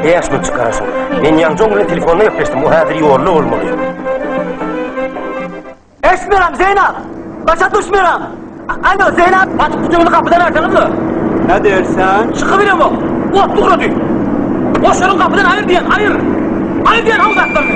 Beyaz mı çıkarasın? Ben Yancongu'nun telefonuna yapıştım. O hadir yoğurlu olmalı. Eşmiyorum Zeynep! Başa düşmüyorum! Alo Zeynep! Açıp kutuğunu kapıdan açalım mı? Ne dersen? Çıkıverin bu! Bu at doğru değil! Boşverin kapıdan hayır diyen, hayır! Hayır diyen havuz atlarını!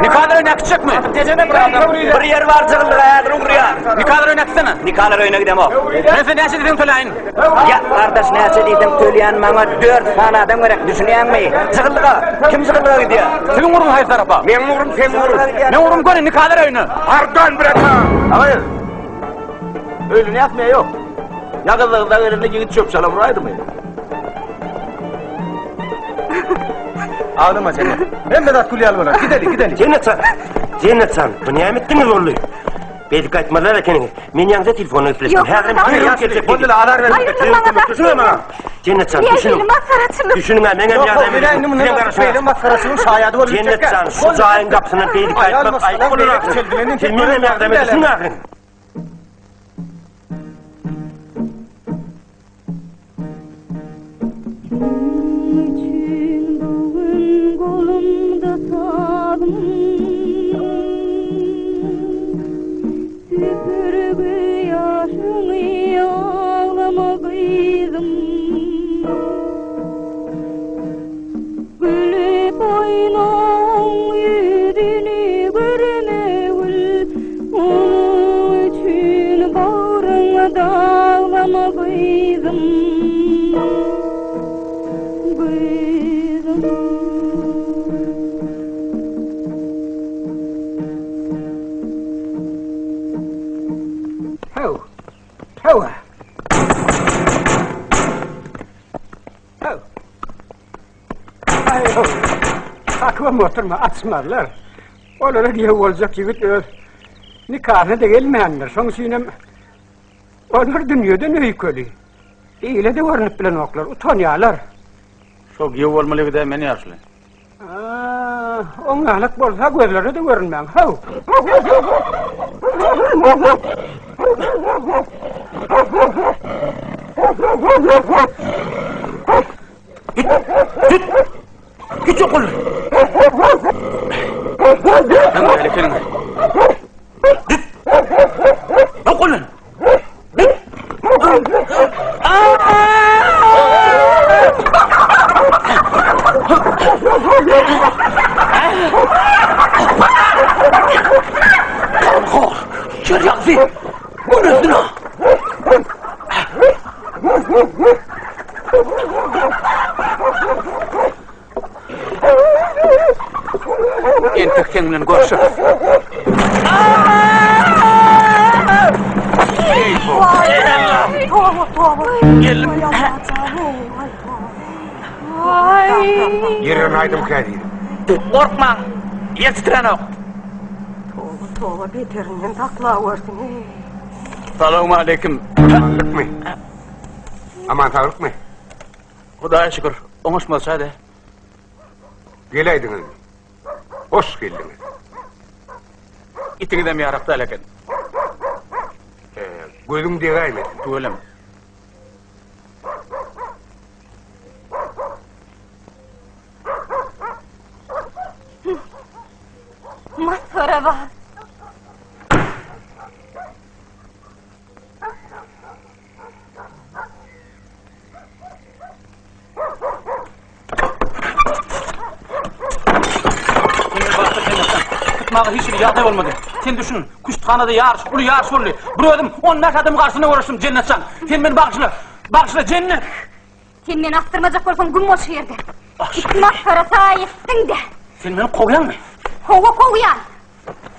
Nikahlar oynatacak mı? Bir yer var cığırlığa ayağını buraya. Nikahlar oynatsana. Nikahlar oyna gidem o. Neyse neyse dedim söyleyin. Ya kardeş neyse dedim söyleyen bana 4 tane adam gerek düşünüyen mi? Cığırlığa. Kim cığırlığa gidiyor? Senin vurun hayır tarafa. Ben vururum sen vurur. Ne vururum görün nikahlar oyna. Pardon bırak ha. Hayır. Öyle ne yapmaya yok. Yakınlığından elinde gidip çöp çalı vuraydı mı? Ağlama Cennet. Ben Vedat Kulyal var. Gidelim. Cennet san. Bu nimettin mi zorluyor? Bedik aytmalar ekeni. Men yanınıza telefonu üflesin. Yok, Hayır, Cennet san, düşünün. Düşünün ha, men hem yardım edin. Benim maskarasının şayadı olur. Cennet san, şu cahil kapısının bedik aytmak ayıp olur akın. Men hem yardım edin akın. Kolumda sardım, süpürge yaşını ağlama kıydım. Gülüp aynan yüzünü görmeyül, onun için bağrına dağlama kıydım. Aklıma oturma, açmarlar. Onlara diye olacak yigit öz. Nikahına da gelmeyenler. Son sinem, onlar dünyadan öykölü. İyle de varınıp bilen oklar, utanyalar. Çok iyi olmalı bir de meni yaşlı. Onlarlık bolsa gözleri de görünmem. Hav! Git okul. Lan öyle kelime. Dit. Bak ulan. Dit. Kör yazdı. Bu ne lan? Entek kendini görüşürüz. Geldim. Yerini aydım kedi. Korkma. Yetiştiren o. Tova beterinden takla versin. Selamun aleyküm. Sağlık mı? Aman sağlık mı? Hudaya şükür. Onuşmaz hadi. Geleydiniz. Hoş geldiniz. İtini de mi yarakta aleken? Gözüm devam et. Tuğulem. Masara var. Tutmağa hiç bir yardım olmadı. Sen düşün, kuştanada yarış, ulu yarış oldu. Bıradım, 10 metre adım karşısına uğraştım cennetsen. Sen beni bağışla cennet. Sen beni astırmacak olsan gün boş yerde. Masara sayesinde. Sen beni kovuyan mı? Kovuyan.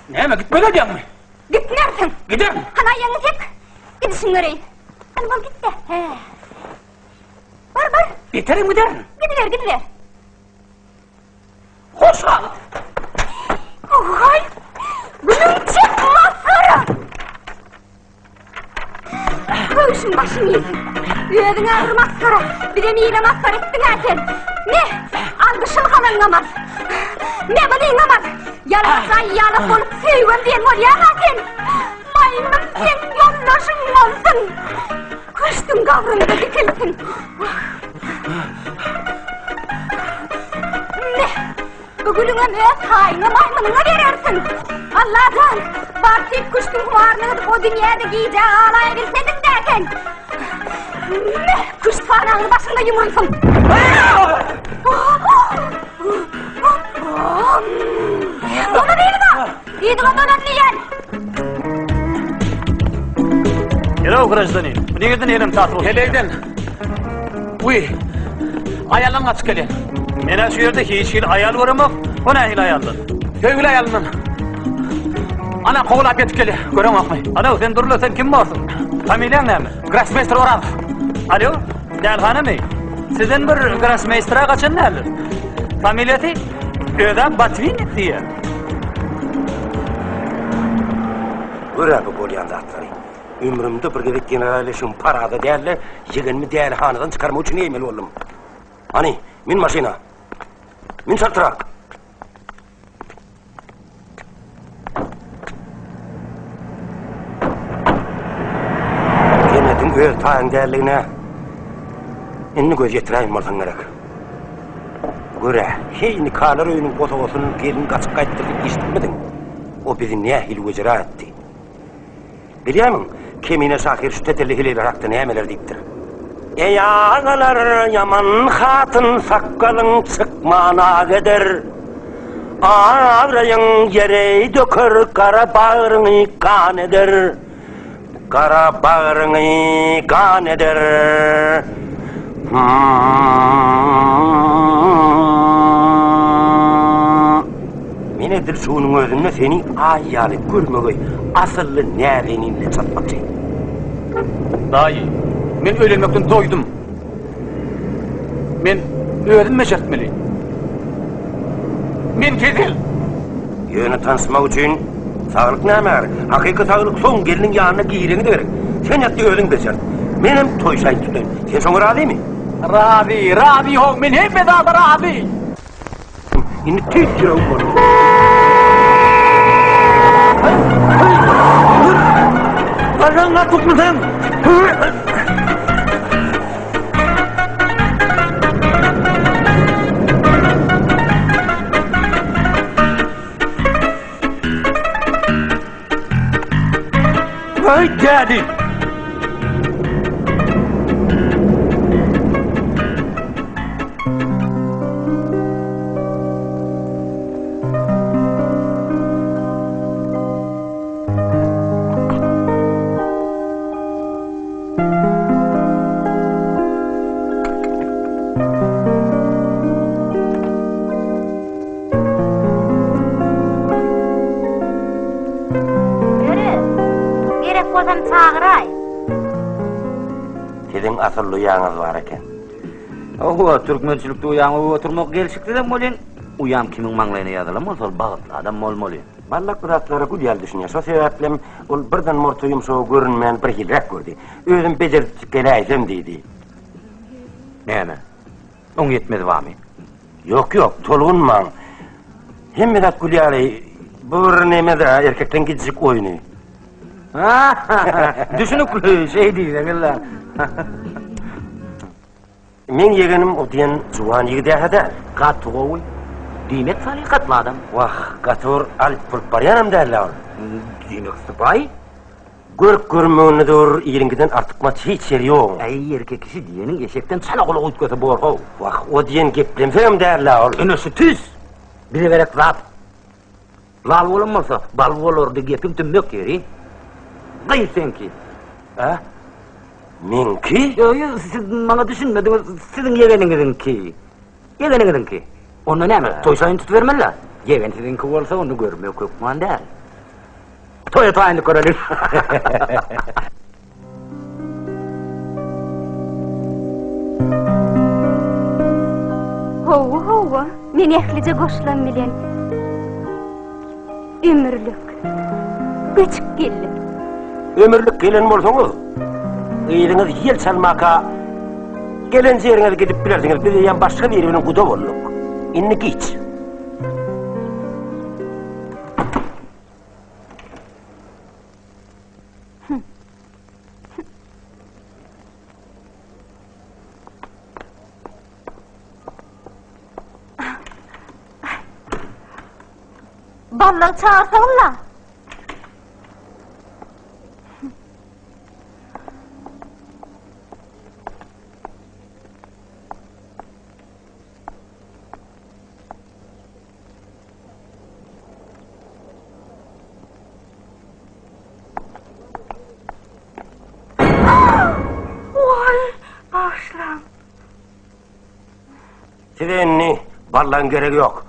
Ne gitmeli diyen mi? Gitmersin. Giderim. Hana yanı tek. Gidişin göreyim. Hadi bak git de. He. Var. Biterim giderim. Gidiler. Hoş kal. Ay. Bunun çek masara. Kövüşün başını yesin. Üyedin ağrı masara. Bir de miyle masara ettin erken. Ne? Algışın kalan namaz. Ne bu namaz? Yalansan yanıp olup sevgim diyen var ya sen. Maymun sen yoldaşın olsun. Kıştın kavrunda dikilsin. Ne? Bugününe öz haini maymununa verirsin. Allah'tan bartik kuştun kumarını o dünyada giyeceği ağlayabilsedin derken. Ne? Kuş fanağını başında yumursun. Onu değil mi? Yedin ondan önleyen. Hello гражданин. Bu nereden elim tatlı? Heleyden. Uy. Ayalın kaç kere? Mena şu yerde hiç ayal var mı? O ne hil ayalın? Sevgili ayalının. Ana kovulap yetip geli. Görün bakmayı. Alo sen durla sen kim varsın? Familyan ne mi? Grossmeister Oralov. Alo. Gel hanım mı? Sizin bir Grossmeister'a kaçın ne mi? Familiyeti? Öden Batvin diye. Görəbi bolyan zatları. Ömrümde bir gedip generalleşim parada değerli, yığınımı değerli hanadan çıkarma için eğmeli oldum. Hani, min maşina, min sartıra. Cennetin göğe tağın değerliğine, inni göz yetireyim olsan gerek. Göre, hey nikalar oyunun fotoğrafının gelini kaçıp kayıttırdık işitmedin. O bizi niye hilvecera etti? Biliyor musun? Kemine şakir şu tetelli hileyle raktı neyemeler deyiptir. Ey ağalar yaman hatın sakkalın çıkmana gider. Ağrayın yere dökür kara bağrını kan eder. Kara bağrını kan eder. Menedir şunun özünde seni ayyalı görmeyi asıllı nereninle çatmak şey. Dayı, men ölenmekten doydum. Men öldüm meşertmeli. Men kedil. Yönü tanışmak için sağlık ne var? Hakiki sağlık son gelinin yanına giyirini de verin. Sen yattı öldün beşert. Benim toy sayın tutun. Sen sonra razı mı? Razı hol, men hep bedava razı. Şimdi tek lira olmalı. Bacağına tutmasın. Öy dedi. Asıl uyanız var eken. Oho, Türkmençilikte uyanı oturmak gelişikti de molin. Uyam kimin manglayına yadılam olsa bağıtlı adam mol-molin. Ballak birazlara güzel düşünüyor. O sebeplem ol birden mortoyum soğuk görünmeyen bir hilrek gördü. Özüm becerip gelaysam deydi. Neyme? On yetmedi var mı? Yok, tolunman. Hem biraz gülyali, bu neyme de erkekten gidecek oyunu. Düşünüklü şey değil emirler. Men yegenim o diyen juwan yigide hada. Katı oy. Demek salikatlı adam. Vah, gator alıp bulup baryanam derler. Demek sıpay. Görüp görmüğünü doğru iyiringiden artıkma hiç yeri yok. Ay erkek kişi diyenin eşekten çala kolu uyutköse borğu. Vah, o diyen geplensem derler. Önüsü tüz. Biri verek zat. Lal olunmasa, bal olurdu gepim tümmök yeri. Gıyı sen ki. Ha? Men ki? Yo, siz bana düşünmediniz, sizin yeğeninizin ki. Yeğeninizin ki. Onu ne mi? Toy sayın tutuvermeliler. Yeğen sizin ki olsa onu görmüyor kökman der. Toya tayinlik görelim. Hova, men ehlice goşlan bilen. Ömürlük. Göçüp geldim. Ömürlük gelen bolsoňuz, ýeriňiz ýel çalmaka gelen jeriňize gidip bilersiňiz. Biz ýa başga bir ýerden guda bolduk. Inni giç. Ballar çağırsaňlar. Sizenni ballan gerek yok.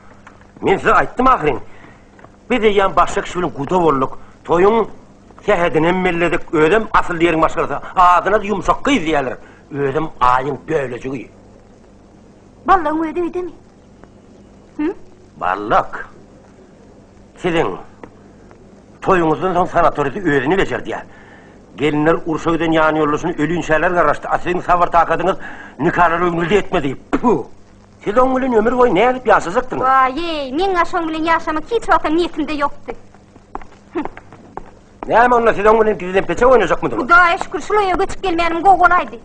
Men size aytdım ahirin. Bir de yan başka kişi bilen guda bolduk. Toyun sehedini emmelledik. Ödem asıl yerin başkası. Ağzına da yumuşak kıyız diyeler. Ödem ayın böylece. Ballan ödeydi mi? Hı? Ballak. Sizin toyunuzdan son sanatoride ödeni becer diye. Gelinler Ursoy'dan yani yollusunu ölün şeyler karıştı. Sizin savar takadınız nikahları ömrülde etmedi. Puh! Siz onun ömür boyu ne edip yaşayacaktınız? Vay, men aşan bilen yaşamak hiç vakit niyetimde yoktu. Ne ama onunla siz onun gizliden peçe oynayacak mıdınız? Hudaya şükür şuraya göçüp gelmeyenim gogolaydı.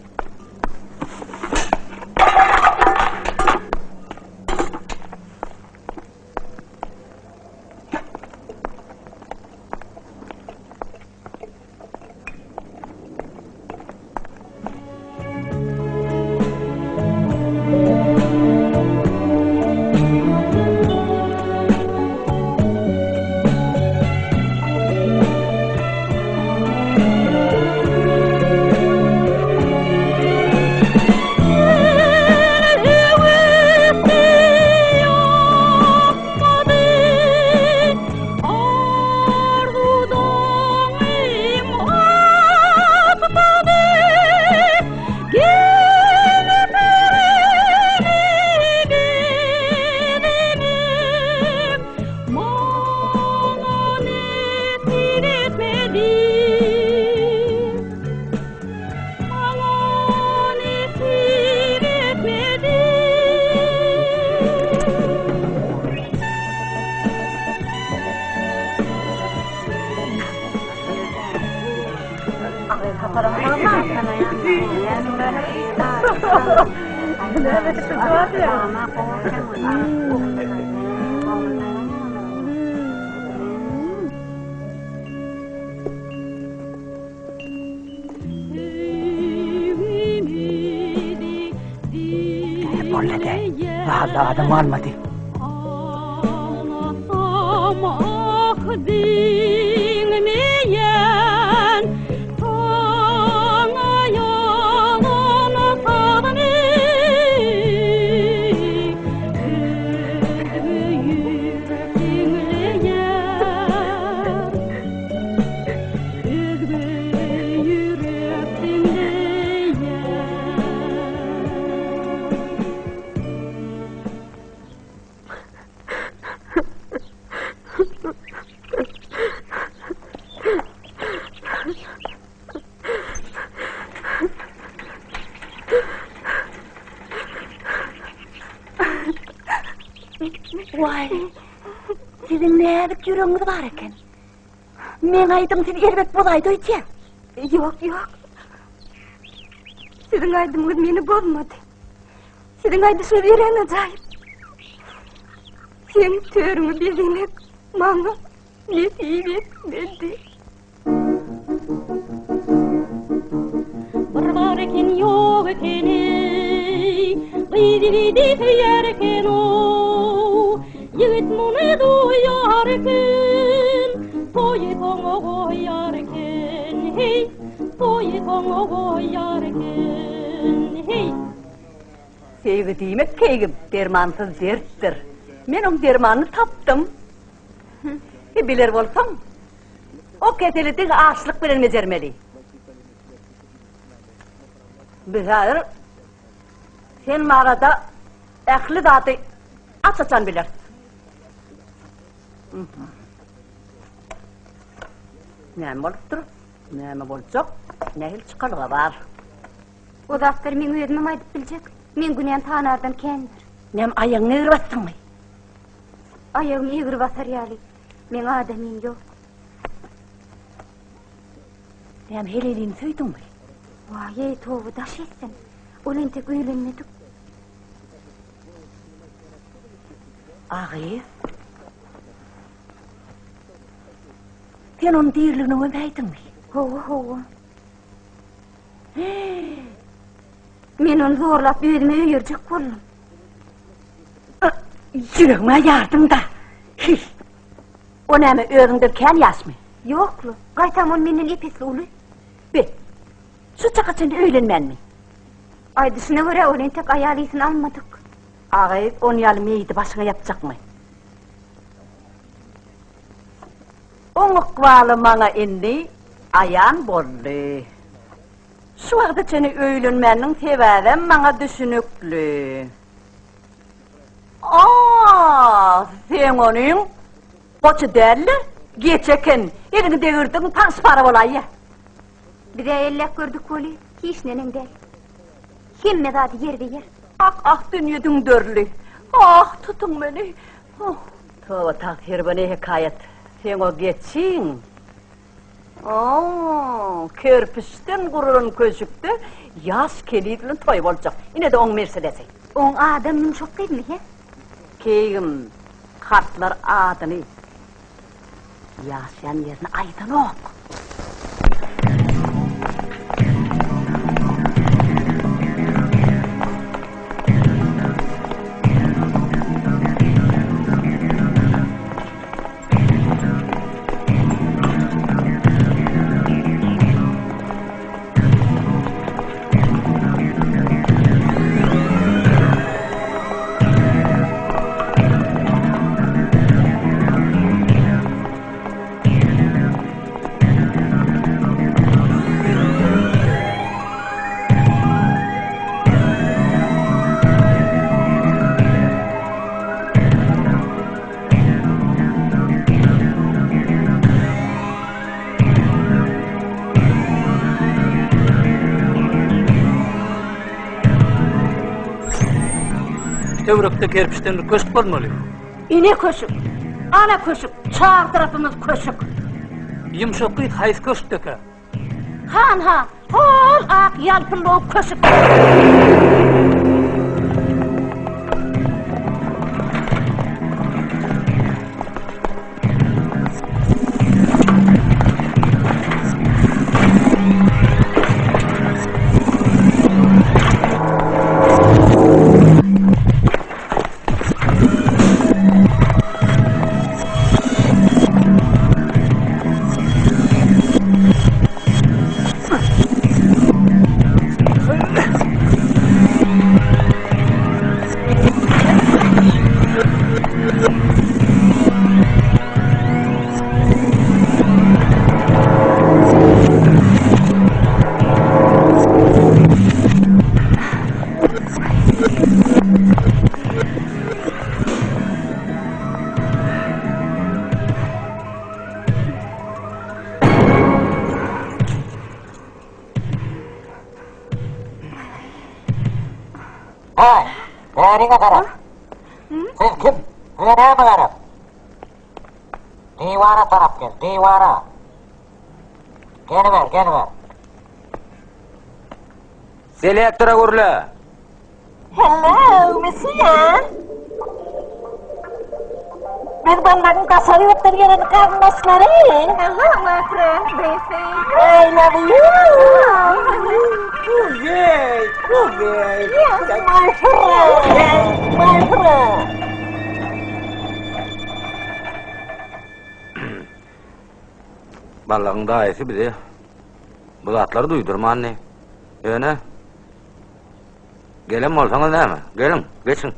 Yolla de. Vallahi adam almadı. Vay, sizin ne edip yüreğiniz var eken? Men aydım siz elbet bolaydı öyle. Yok. Sizin aydımınız beni bozmadı. Sizin aydışınız yüreğine acayip. Sen törümü bildiğine bana nesiip etmedi. Bir var eken yok eken ey, gıydi yer eken o. Yigit munu duyar eken, toyu toңo koyar eken hey, toyu toңo koyar eken hey. Sevgi demek keygim dermansız derttir. Men on dermanını taptım. Bilir bolsam, o keselidin açlık bilen mecermeli. Bihar, sen mağarada ehli zatı açaçan bilir. Näme bolupdur, näme bolacak, nähil çıkalığa var. O zatlar men özümem aydıp bilecek. Men günen tanardan kendir. Näme ayağını ýyrybatsın mı? Ayağım eğir basar yali. Men adamim yok. Näme helelini söýdüň mü? Vay ey tovu daş etsin. Olentek öýlenmedik. Ağay. Sen onun dirligini öýdüň mü? Hova. Men onu zorlap özüme öýürjek boldum. Yüreğime yardım da. O näme özüňde kän ýaşmy? Yoklu. Gaýtamon menden epesli uly. Be. Şu çakaçyn öýlenmenmi? Aydyşyna görä olentek aýalysyny almadyk. Ağay, on ýaly meýidi başyňa ýapjakmy? Oň ykbaly maňa indi aýan boldy. Şu wagtda seni öýlenmeniň sebäbi maňa düşünükli. Sen onun koçu derli, geçeken, elini devirdin, tanspara bolay. Bir de ellek gördük oli, hiç nenem del. Himme zadi yer ve yer. Dünyadın dörlü. Tutun beni. Tova takdir bana hikayet. Sen o geçin. Körpüşten gururun köşükte, yaş kelidilin toy bolacak. Yine de on Mercedes'i. On adamın çok değil mi ya? Keyim, kartlar adını. Yaşayan yerine aydın ok. Tevrekte kerpiçten köşk bolmaly. İne köşük, ana köşük, çağır tarafımız köşük. Yumşak git haýs köşkteki. Han, hol ak yalpınlı o köşük. Nereye taraf? Sen kim? Nereye mi taraf? Divara taraf gel, divara. Geliver. Selektora gurla. Hello, monsieur. Ben ballarını kasarı öttürgenin karnasları. Hello, my friend, baby. I love you. Good. Yes, my friend. Balların daha iyisi bize. Bu zatları duydurma anne. Öyle. Gelin mi olsanız değil mi? Gelin, geçin.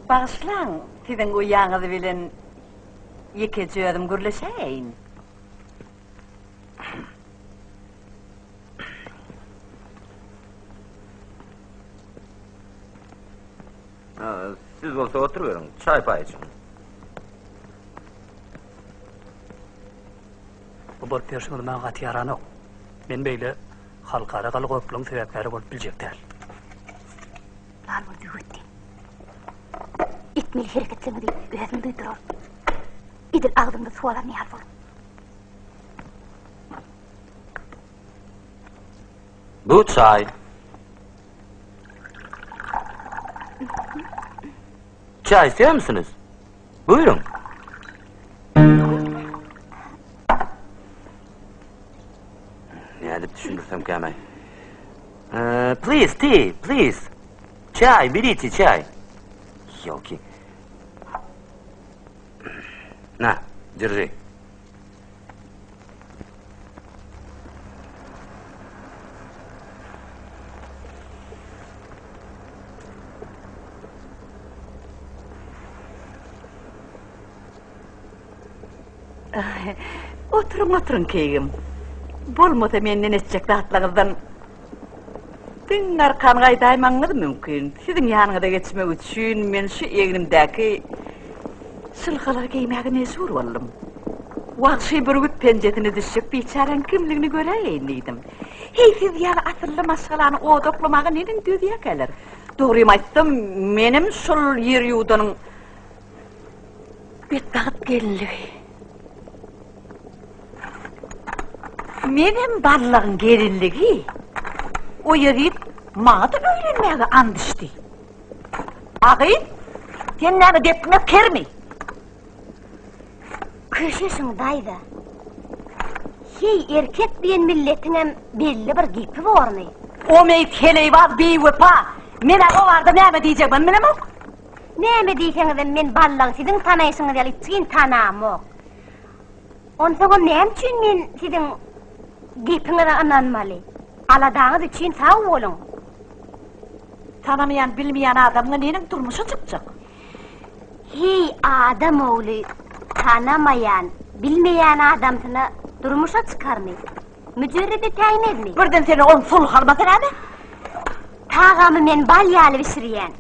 Bağışlan, sizin uyağınızı bilen yekeci adım gürleşeyin. Siz olsa oturuverin, çay pay için. Bu bol personel bana gat yaranok. Men beyle halkara galı goplun sebepleri bolup biljekler. Lan bu düğütti. İtmeli hareketlemedi, özünü duydurur. İdil ağzımda sualarını yazır. Bu çay. Çay istiyor musunuz? Buyurun. Ne edip düşünürsem ki hemen. Please, tea, please. Çay, biriti çay. Yolki. На, держи. Oturun keyim. Bolmasa menden etcek rahatlığınızdan Din arkan gaydaymanız mümkün. Sizin yanınıza geçmek üçün men şu egnimdeki sılgalar giymege mecbur oldum. Vahşi bir güt pençetini düşüp biçaren kimliğini göreyin dedim. Hey siz yani asırlı masalanı o doklamağa neden düzeye gelir? Doğruyum aytsam, menim şol yer yudanın bir dağıt gelinliği. Menim barlığın gelinliği o yeri mağa da öğrenmeye andıştı. Ağayın, sen nemi depme kermi? Kışışın daydı. Şey erkek diyen milletinin belli bir gipi var mı? O meyt heleyvaz bir vepa. Mene o vardı nemi diyecek ben menem ok? Nemi diyseniz men ballan sizin tanayışınız yalı için tanağım ok. Onsoğun nem için men sizin gipinize ananmalı. Aladağınız için sağ olun. Tanımayan, bilmeyen adamın nenin durmuşu çıkacak? Hey adam oğlu, tanımayan, bilmeyen adamsına durmuşa çıkarmı. Mücerrede tayin edmi. Birden seni on sul halmasın abi? Tağamı men balyalı bişiriyen.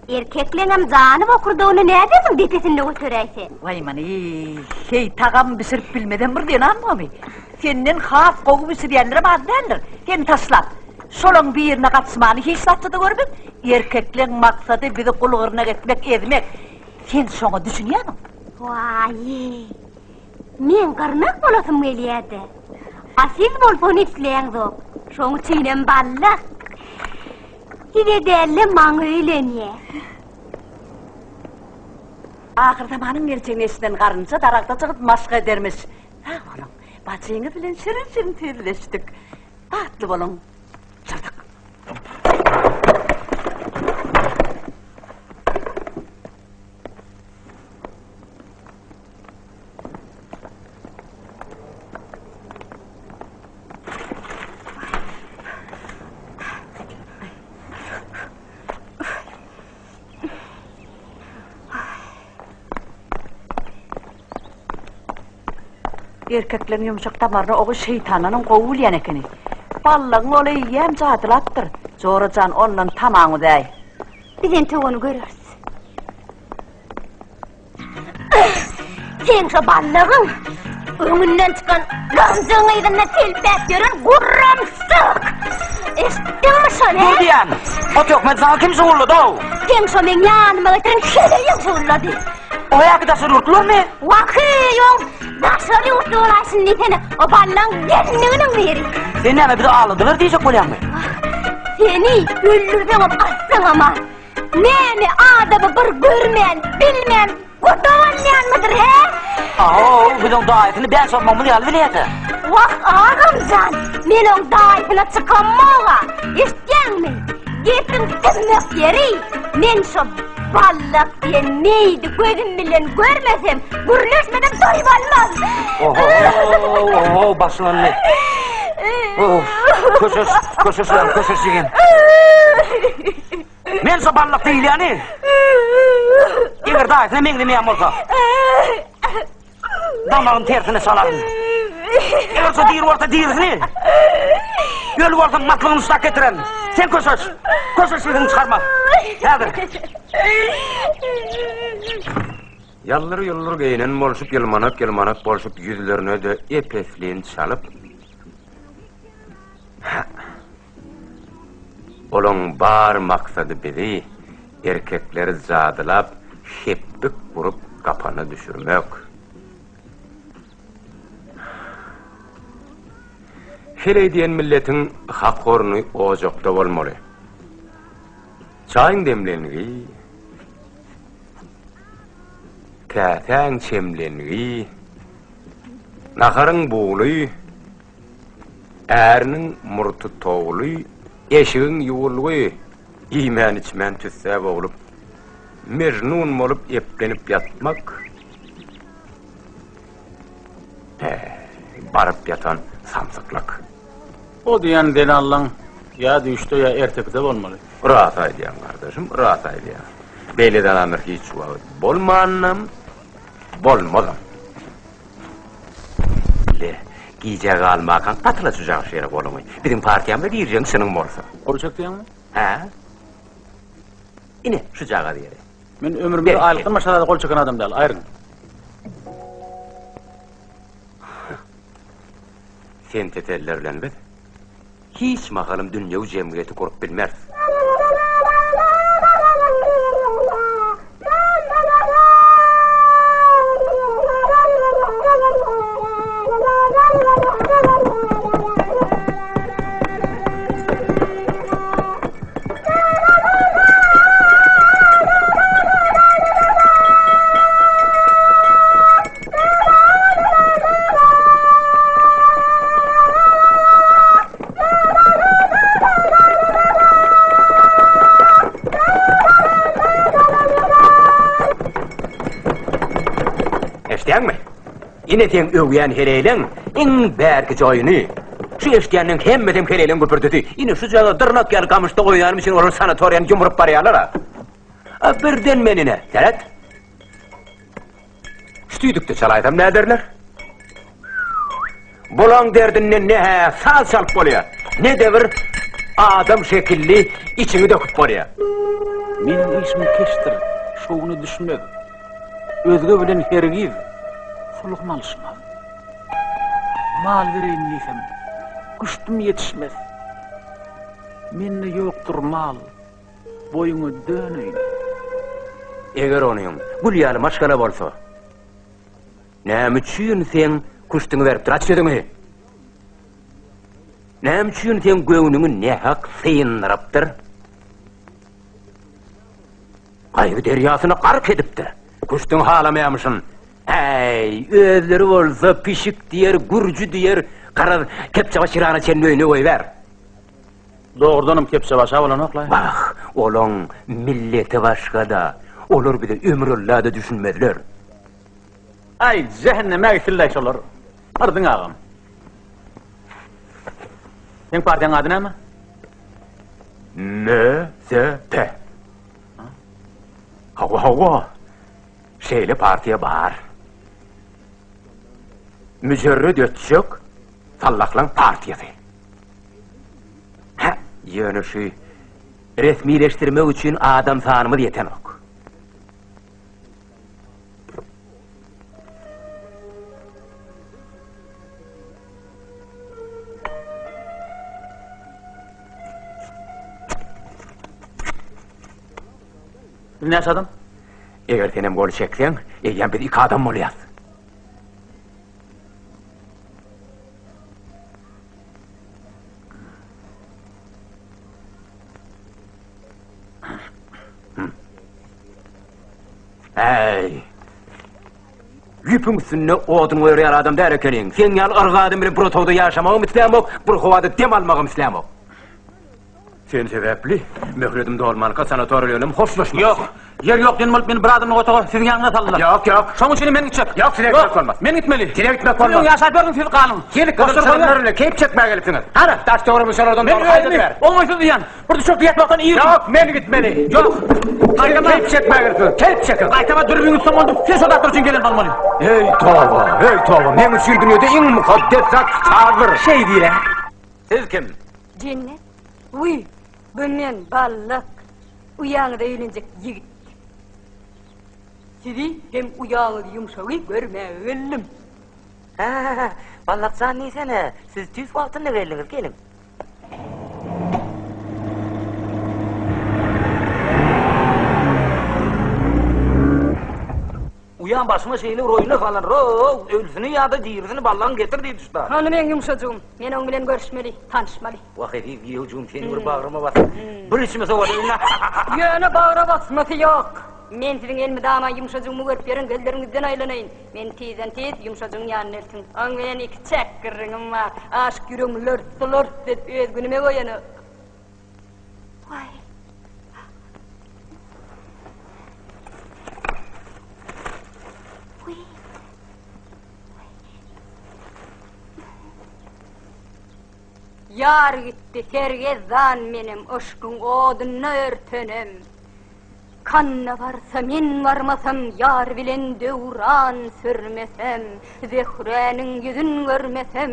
Erkeklerim zanı okurduğunu ne edemem detesinde götüreyse. Vay mani, şey tağam bişirip bilmeden birden anmamı. Senin has kovu bişiriyenlerim az değildir. Sen taşlat. Şolun bir yerine kaçmanı hiç satçıda görmem. Erkeklerin maksadı bizi kulağına etmek, ezmek. Sen şunu düşünüyor musun? Vay, men karnak olasım geliyedi. Asil bolpon itleyen zor. Şonu çiğnem balla. Yine derle man öyleniye. Ahir zamanın gerçeğinesinden karınca darakta çıkıp maşka edermiş. Ha oğlum, bacıyınız bilen şirin tezleştik. Atlı olun. Çardık. Erkeklerin yumuşak damarına oğu şeytanının kovulyan ekeni. Ballağın olayı yem cadılattır. Zoracan ondan tamamı dey. Biz ente onu görürüz. Sen şu ballağın önünden çıkan gözün aydınla telpet görün gurramsık. Estin mi şöyle? Diyan, o tökmed sana kim soğurladı o? Sen şu men yanıma getirin şöyle soğurladı. O yakı da sırurtulur mu? Vakıyorum. Nasıl yurtlu olaysın nitene o ballağın derinliğinin veri. Sen yana bizi ağladılar diyecek bolyan mı? Seni öldürdüm assın ama. Nemi adamı bir görmeyen, bilmeyen, kurdavanlayan mıdır he? Aho, bizim davetini ben sormamı yalı biliyeti. Vah ağamcan, men on daifine çıkanmağa. İsteyen mi? Gepin kızmak yeri. Men şu ballak diye neydi gözüm bilen görmesem, gürleşmeden doyup almaz. Oho, başılan ne? Köşüş yiyin. Men şu ballak değil yani. Eğer davetine men demeyen olsa. Damağın tersine salarım. Eğer şu değil orta değilsini. Yolu orta matlığını ıslak getiren. Sen köşüş yiyin çıkarma. Hadi. Yalları geyinen bolşup yılmanak bolşup yüzlerine de epefliğin çalıp Olon bar maksadı biri erkekleri zadılap şeppik vurup kapanı düşürmek. Hele diyen milletin hak ornu ocakta olmalı. Çayın demlenliği, käten çemlenliği, nakarın buğuluy, erinin murtu toğuluy, eşiğin yuğuluy, yiymen içmen tüsseb olup, mecnun olup eplenip yatmak, barıp yatan samsıklık. O diyen denallan ya düştü ya ertekte olmalı. Rahat aydiyan kardeşim, rahat aydiyan. Beyliden anır hiç vakit bolmanım, bolmadım. Giyecek almakan atıla sıcak şehre kolumay. Bizim partiyamda diyeceğim senin morsa. Olacak diyen mi? He? İne sıcağa diyere. Men ömrümde aylıktan maşalada kol çeken adam değil, ayrın. Sen tetellerlen bet. Hiç makalım dünya cemiyeti korup bilmez. Eştiyen mi? Yine ten övüyen hereylen en berki joyunu. Şu eştiyenin hemmedem hereylen güpürdüdü. Yine şu cağı dırnak yer kamışta oynarım için onun sanatoriyan yumrup barayalara. Birden menine, Terat. Stüdükte çalaydam ne derler? Bulan derdinden ne he, sağ çalıp bolaya. Ne devir, adam şekilli içini döküp bolaya. Benim ismi Kester, şoğunu düşünmek. Özge bilen hergiz, suluk malışma. Mal vereyim diysem, güçtüm yetişmez. Mende yoktur mal, boyunu dönüyn. Eger onuyum, gülyalı maşkala bolsa. Näme üçin sen güçtüňi berip duraçydın mı? Näme üçin sen göwnüňi ne hak sıyınırapdyr? Gaýby derýasyny garp edipdir. Güçtüň halamaýamyşyn. Hey, özleri bolsa pişik diýer, gurju diýer, kara kepçe başyrana çenni öýüne goýber. Doğrudanım kepçe başa bolan oklay. Bak, olon milleti başka da, olur bir de ömrüllâ da düşünmediler. Ay cehenneme gittillaş olur. Ardın ağam. Sen partiyan adı näme? MSP. Hava. Şeyle partiye bağır. Mücerrid ötçük, Sallaklan partiyası. Ha, yönüşü resmileştirmek için adam sanımız yeten ok. Ne yaşadım? Eğer senem gol çeksen, eğen biz iki adam oluyaz. Ey! Yüpün üstünne odun öğreyen adam der ekenin. Sen yan ırgı adam bilen protoda yaşamağım islam ok, bir kovada dem almağım islam ok. Sen sebepli, möhredimde olmanıka sanatoriyalim hoşlaşmaz. Yok. Yer yok den bolup meni bir adamın otağı sizin yanına saldılar. Yok. Şoň üçin men gitjek. Yok, sine gitmek olmaz. Men gitmeli. Sine gitmek olmaz. Sizin yaşap berdiň siz kanun. Gelik kızıllarla keyip çekmeye gelipsiniz. Hana, taş doğru şolardan Men doğru haydi ver. olmaysın diýen. Burada çok yetmekten iyi. Yok, men gitmeli. Yok. Keyip çekmeye gelipsiniz. Keyip çekin. Qaytama dürbüňiz soňoldy. Sen şo daktar üçin gelen balmaly. Hey tova. Men üçün dünyada en mukaddes zat sabır. Şey diýler. Siz kim? Cennet. Uy, bu men ballık. Uyanıda eğlenecek yigit. Sizi hem uyanıda yumşağı görmeyelim. Ballaksan neysene? Siz tüz vaktinde geliniz, gelin. Uyan başıma şeyle royuna kalan ölüsünü ya da ciğerisini ballan getir diye düştü. Hanım en yumşacığım. Men onun bilen görüşmeli, tanışmalı. Vakit iyi hücum seni bir bağrıma bas. Bir içime soğudu. Yöne bağıra basması yok. Men sizin elmi dama yumşacığımı görüp yerin gözlerinizden aylanayın. Men tizden tiz yumşacığın yanına ersin. An bilen iki çekkirin var. Aşk yürüm lört et öz günüme koyanı. Vay. Yar gitti sergezdan menim aşkın odunu örtenim. Kanna varsa men varmasam yar bilen devran sürmesem, Zehre'nin yüzün görmesem.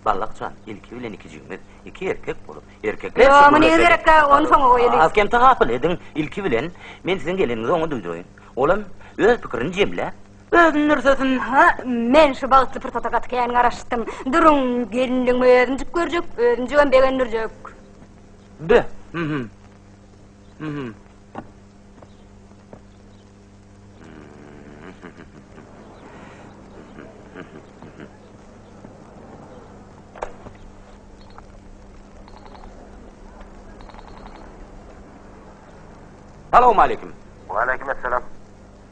Ballakçan, ilki bilen ikicimiz, iki erkek bolup, erkekler... Ya, mı ne gerek ka, onu sana koyalım. Azkem tahapıl edin, ilki bilen, men sizin geliniz onu duyduğun. Olan, öz pikirini cemle, özün nürsesin. Ha, men şu bağıtlı pırtatak keyin araştım. Durun, gelinin özüncük görecek, özüncük önbegen nürcek. De, Salamu aleyküm. Wa aleykümselam.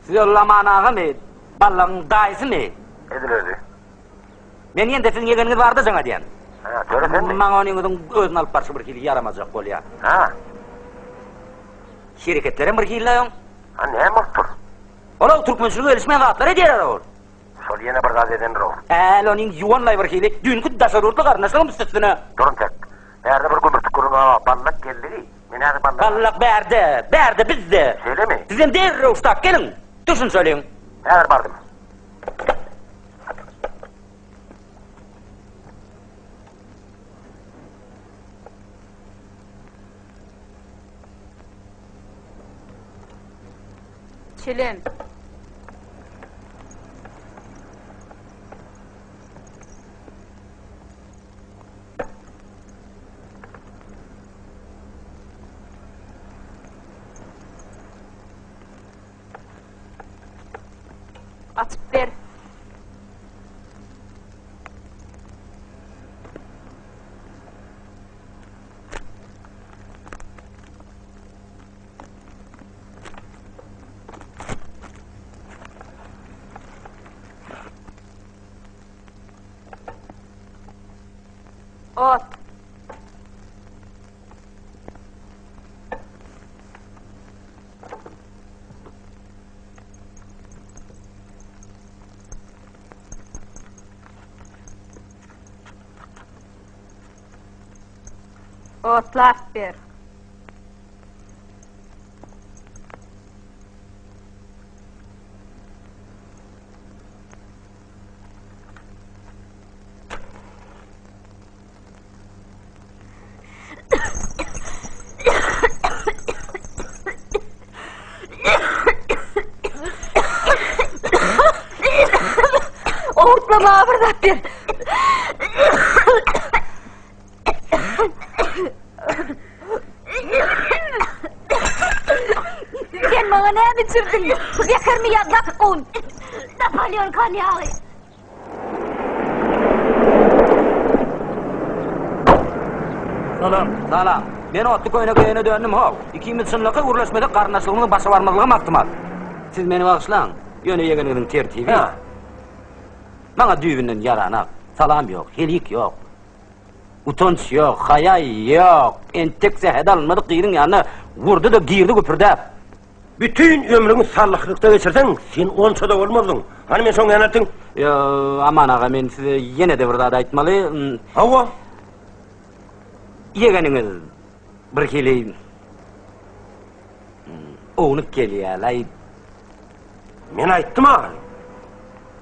Siz Allah'ın ağa mı? Ballan dayısı mı? Edil özü. Men ýende sizin yegeniniz barda jaňa diýen. Ha, töresen mi? Maňa onuň özüni alyp barşy bir kili yaramajak bolýar. Ha. Şirketlere bir kili ýa. Ha, ne muttur? Ola Türkmençilik gelişme zatlar edýär ol. Sol yine bir gaz eden ro. Onuň ýuwanlay bir kili dünkü daşarurtly garnaşyň üstüne. Durun tek. Nerede bir gümürtü kuruna ballak geldi. Mene de ballak. Ballak berde bizde. Söyle mi? Sizin derre ustak gelin. Düşün söyleyin. Nerede bardım? Çilim. Açıp ver. Ot. Otlap ver. Oğutlama fırsat ver. Sen bana ne bitirdin? Yakar mı yadak un? Napolyon konyağı. Salam. Men otlu koyuna köyüne döndüm hov. İkimiz sınlıqı uğurlaşmada qarnaşlığının başı varmalığım aktımal. Siz meni bağışlan. Yöne yegeninin tertibi. Bana düğünden yaranak. Salam yok, helik yok. Utanç yok, hayay yok. Entek sehed alınmadı kıyırın yanına. Vurdu da girdi köpürde. Bütün ömrünü sallıqlıqda geçirsen, sen onça da olmazdın. Hani men soň yanartın? Yo, aman ağa, men size yine de bir dada aytmaly. Hawa? Yegeniniz bir keli oğunup gelýärler. Men aytdym ha.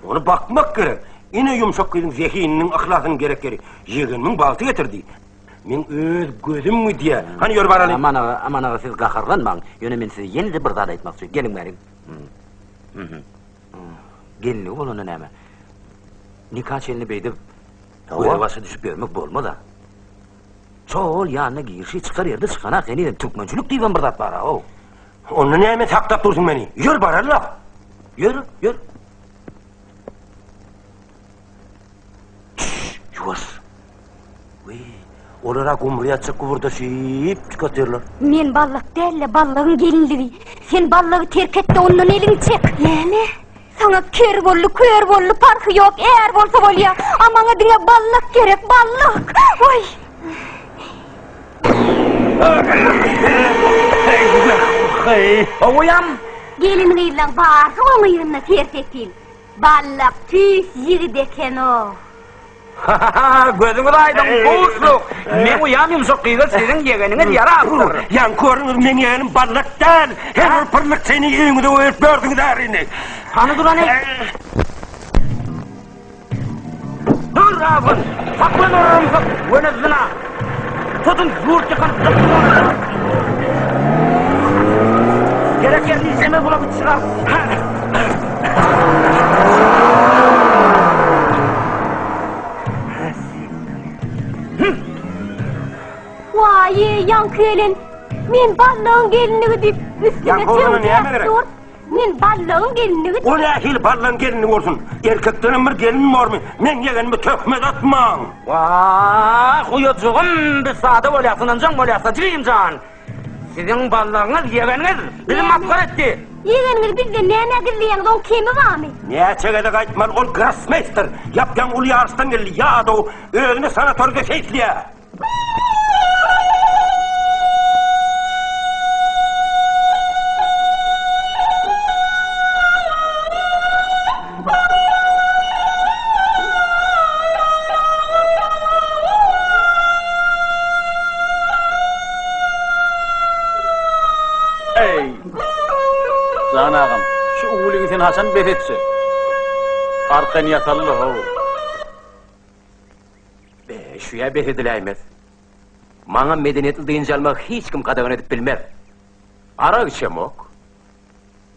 Onu bakmak gerek. Ine yumşak kızın zehininin ahlakının gerekleri. Yegenmin baltı getirdi. Men öz gözüm mü diye. Hani yor baralı. Aman ağa, siz gaharlanmaň. Yöne men size yine de bir dada aytmak istiyorum. Gelin berim. Gelini bolany näme? Nikah çelini beýdip göre başa düşüp görmek bolma da. Çoğul yanına girişi çıkar yerde çıkanak yeniden Türkmençilik diýen bir zat bar ha. Onu näme taktap dursun beni? Yor baralı. Yor. Yuvas. Olara kumruya çıkı burada şiip çıkartırlar. Men ballık derle, ballığın gelinliği. Sen ballığı terk et de onun elini çek. Ne? Sana kör bollu, parkı yok, eğer bolsa bol ya. Aman adına ballık gerek, ballık. Oy! Oyam! Gelin gıyla varsa onun yanına terk etin. Ballık tüs yiri deken o. Gözüňiz aýdyn, boşluk. Men uyam yumşak kıyla sizin yegeniniz yara aptyr. Yan körüňiz men yeğenim barlak däl. Her bir pırlık seni öňüňde öýüp gördüň därini. Hany durany? Dur abun! Saklan orum! Önüzüne! Tutun yurt yakan! Gerek yerli izleme bulamı çıkar! Vay yankı elin! Men ballığın gelinliği deyip üstüne çömecek. Men ballığın gelinliği... O nähil ballağın gelini bolsun. Erkekden bir gelin var mı? Men yegenimi tökmez atmaň. Vaa, huyucugum bir saada bolýasyň, jaň bolýasa jirimjan. Sizin ballağınız, yegeniniz bizi matkar etdi. Yegeniniz bizde näme girleýän on kemi barmy? Näçegede gaýtmal ol Grossmeister. Yapgan uly arstan geldi. Ýa-da özüne sanatorga şeýtlýär. Lan ağam, şu uğulini sen Hasan bet etse. Arkan yatalı ho. Şuya bet ediläýmez. Maňa medeniyetli diýinje almak hiç kim kadagan edip bilmer. Ara içemok,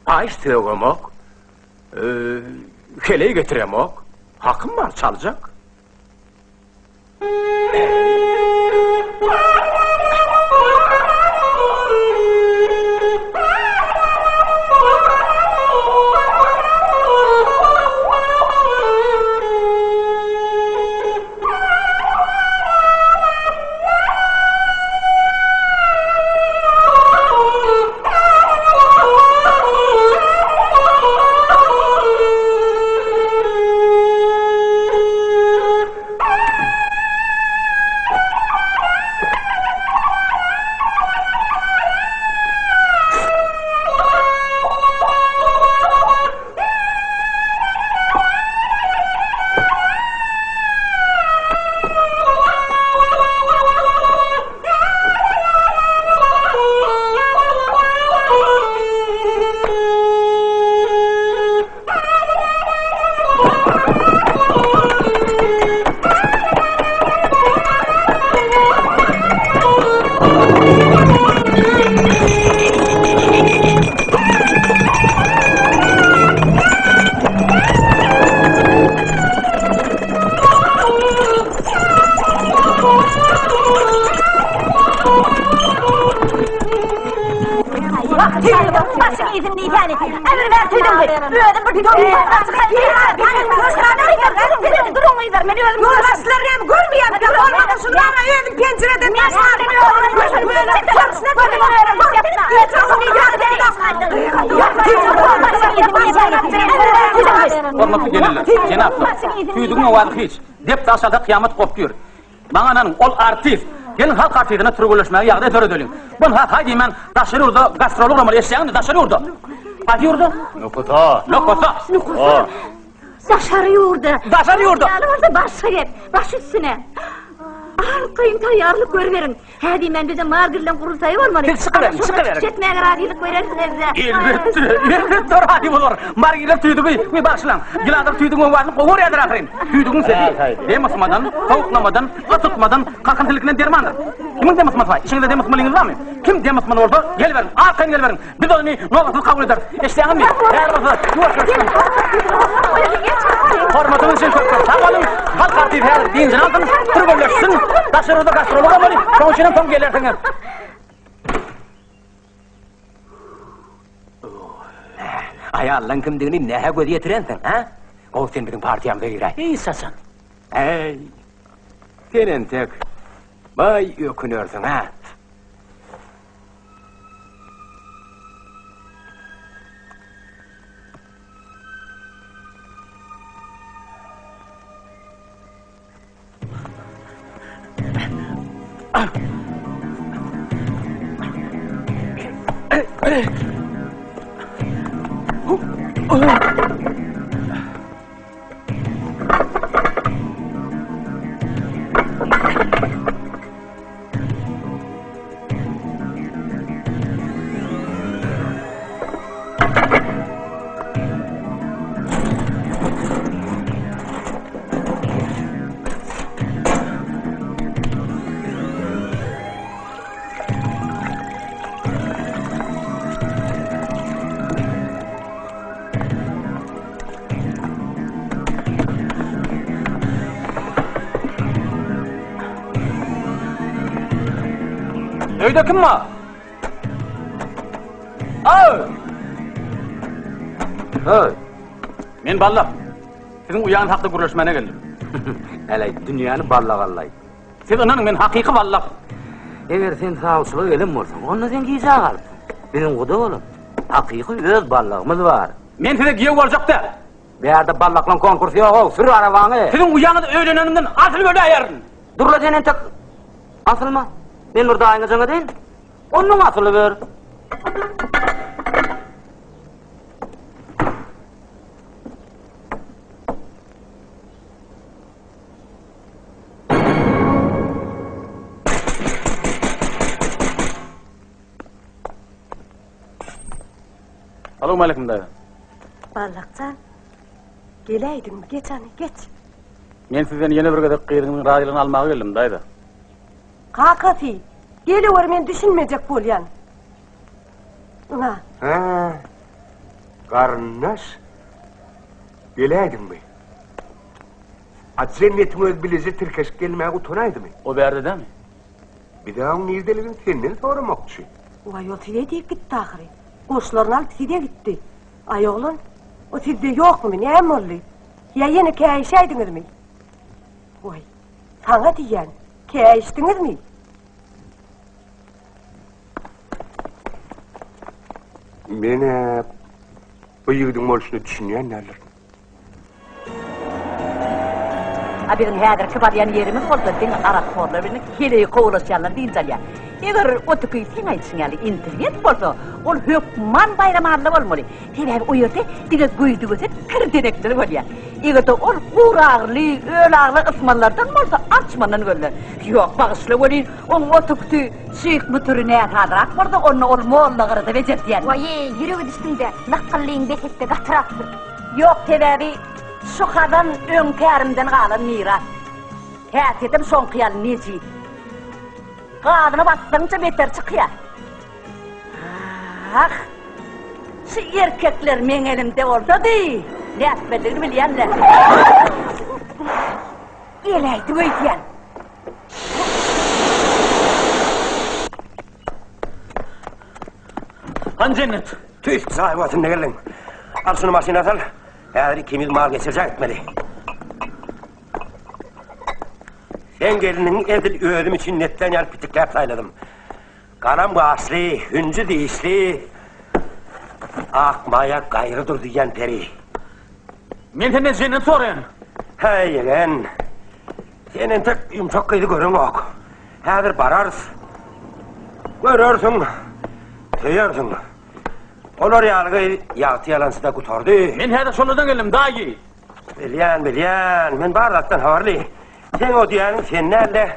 ayş tögemok, keleyi getiremok, hakkım var çalacak. Neler tüydüm ki? Ödüm bir tüydüm. Durun uydur. Beni ödüm. Yormasılar hem görmeyeyim. Bir olmadı şunlara ödüm pencereden taşlar. Gözüm böyle. Çarşına Hormatly gelirler. Cenaplar. Tüydüğün ovadı hiç. Dep taşalda kıyamet koptuyor. Bana ol artist. Gelin halk artistine türgüleşmeye yağda töre dölün. Bun haydi men taşırı orada gastrolog romalı eşeğini taşırı orada. Hadi orada. Nokota. Nokota. Daşarıyordu. Daşarıyordu. Orada baş üstüne. Arkayın tayarlık görverin. Hadi men bize margırlan kurultayı olmadı. Çıkıverin. Çetmeye radiyılık verirsiniz. Elbette radyo olur. Margiler tüydüğü başlan. Giladır tüydüğün varını kovur yadır akırın. Tüydüğün sesi. Demasmadan, tavuklamadan, atutmadan, kakıntılıkla dermandır. Kimin demasması var? İçinizde demasmalıyınız var mı? Kim demasmalı oldu? Gel verin. Arkayın gel verin. Biz onu novatını kabul eder. İşleyen mi? Hormatımız için çok sağ olun. Halk artist her dincini aldınız. Türgüleşsin. Taşırıda gastrologa böyle. Sonuçuna tam gelirsiniz. Ayarlan kimdigini nähe göz yetirensin, ha? O sen bizim partiyamda giray. İyi sasan. Hey. Senen tek. Bay ökünörsün, ha? Öyde kim var? Ay! Hey. Men ballak. Sizin uyan haqda gurlaşmana geldim. Elay dünyanı ballagallay. Siz inanın men haqiqi ballak. Eger sen sağçılık elim bolsaň, onda sen giyse galyp. Benim guda bolum. Haqiqi öz ballagymyz bar. Men size giyew boljakda. Bu ýerde ballaklan konkurs ýok, sür arabaňy. Sizin uyanı öýlenenimden asyl böyle ayarın. Durla senen tek. Asylma. Men bir daýyňa jaňa deýin. Onun asyly ber. Assalamu alaykum dayı. Ballakcan. Geleydin mi? Geç hani geç. Men sizden yeni bir gede qyrygynyň raýalygyny almagy geldim dayı. Kakati. Geliver men düşünmeyecek bolyan. Ha. Karnaş. Geleydin mi? Adzennetin öz bilezi tirkeşik gelmeye utanaydı mı? O berde değil mi? Bir daha onun irdeligini senden soramakçı. Vay o tide deyip gitti ahiri. Koşların altı tide gitti. Ay oğlum, o tide yok mu? Ne emorlu? Ya yeni kâişeydiniz mi? Vay, sana diyen, kâiştiniz mi? Ben bu yigidin oluşunu düşünýän näler? Abinin häzir kibaryan yerimiz bolsa diň arakorlar bilen keleýi gowlaşýarlar diýilýär. Eger otuky sen aýtsaňaly internet bolsa, ol hökman bayram adly bolmaly. Sebäbi o ýerde dige göýdü göze kirdenekler bolýar. Eger de ol guragly, ölagly ysmanlardan bolsa açmanan görler. Ýok, bagyşly bolýar. O otukdy şeýk mütürine ýa-da bolsa, onu ol molla garada bejerýär. Vay, ýüregi düşdüňde, nakyllyň beketde gatyrakdyr. Ýok, sebäbi şu hadan öň tärimden galan miras. Häsiýetim şoňkyýan neji. Gadyny basdyňça beter çykýar. Ah! Şu erkekler men elimde bolsady, näsbetligini bilýärler. Geleýdi öýtýän. Han cennet. Tüy, sahibatın ne gelin? Al şunu maşina sal. Her ikimiz mal geçirecek etmeli. Sen gelinin edil öğüdüm için netten yarıp bitikler sayladım. Kanam bağışlı, hüncü değişli, akmaya gayrıdır diyen peri. Men senden seni sorayım. Hey yeğen, senin tek yumuşak kıydı görün yok. Hazır bararız. Görürsün, tüyürsün. Onlar yargı yağıtı yalansıda kutardı. Men hada şoladan geldim, daha iyi. Bilyan, men bardaktan havarlı. Sen o diyenin senin elde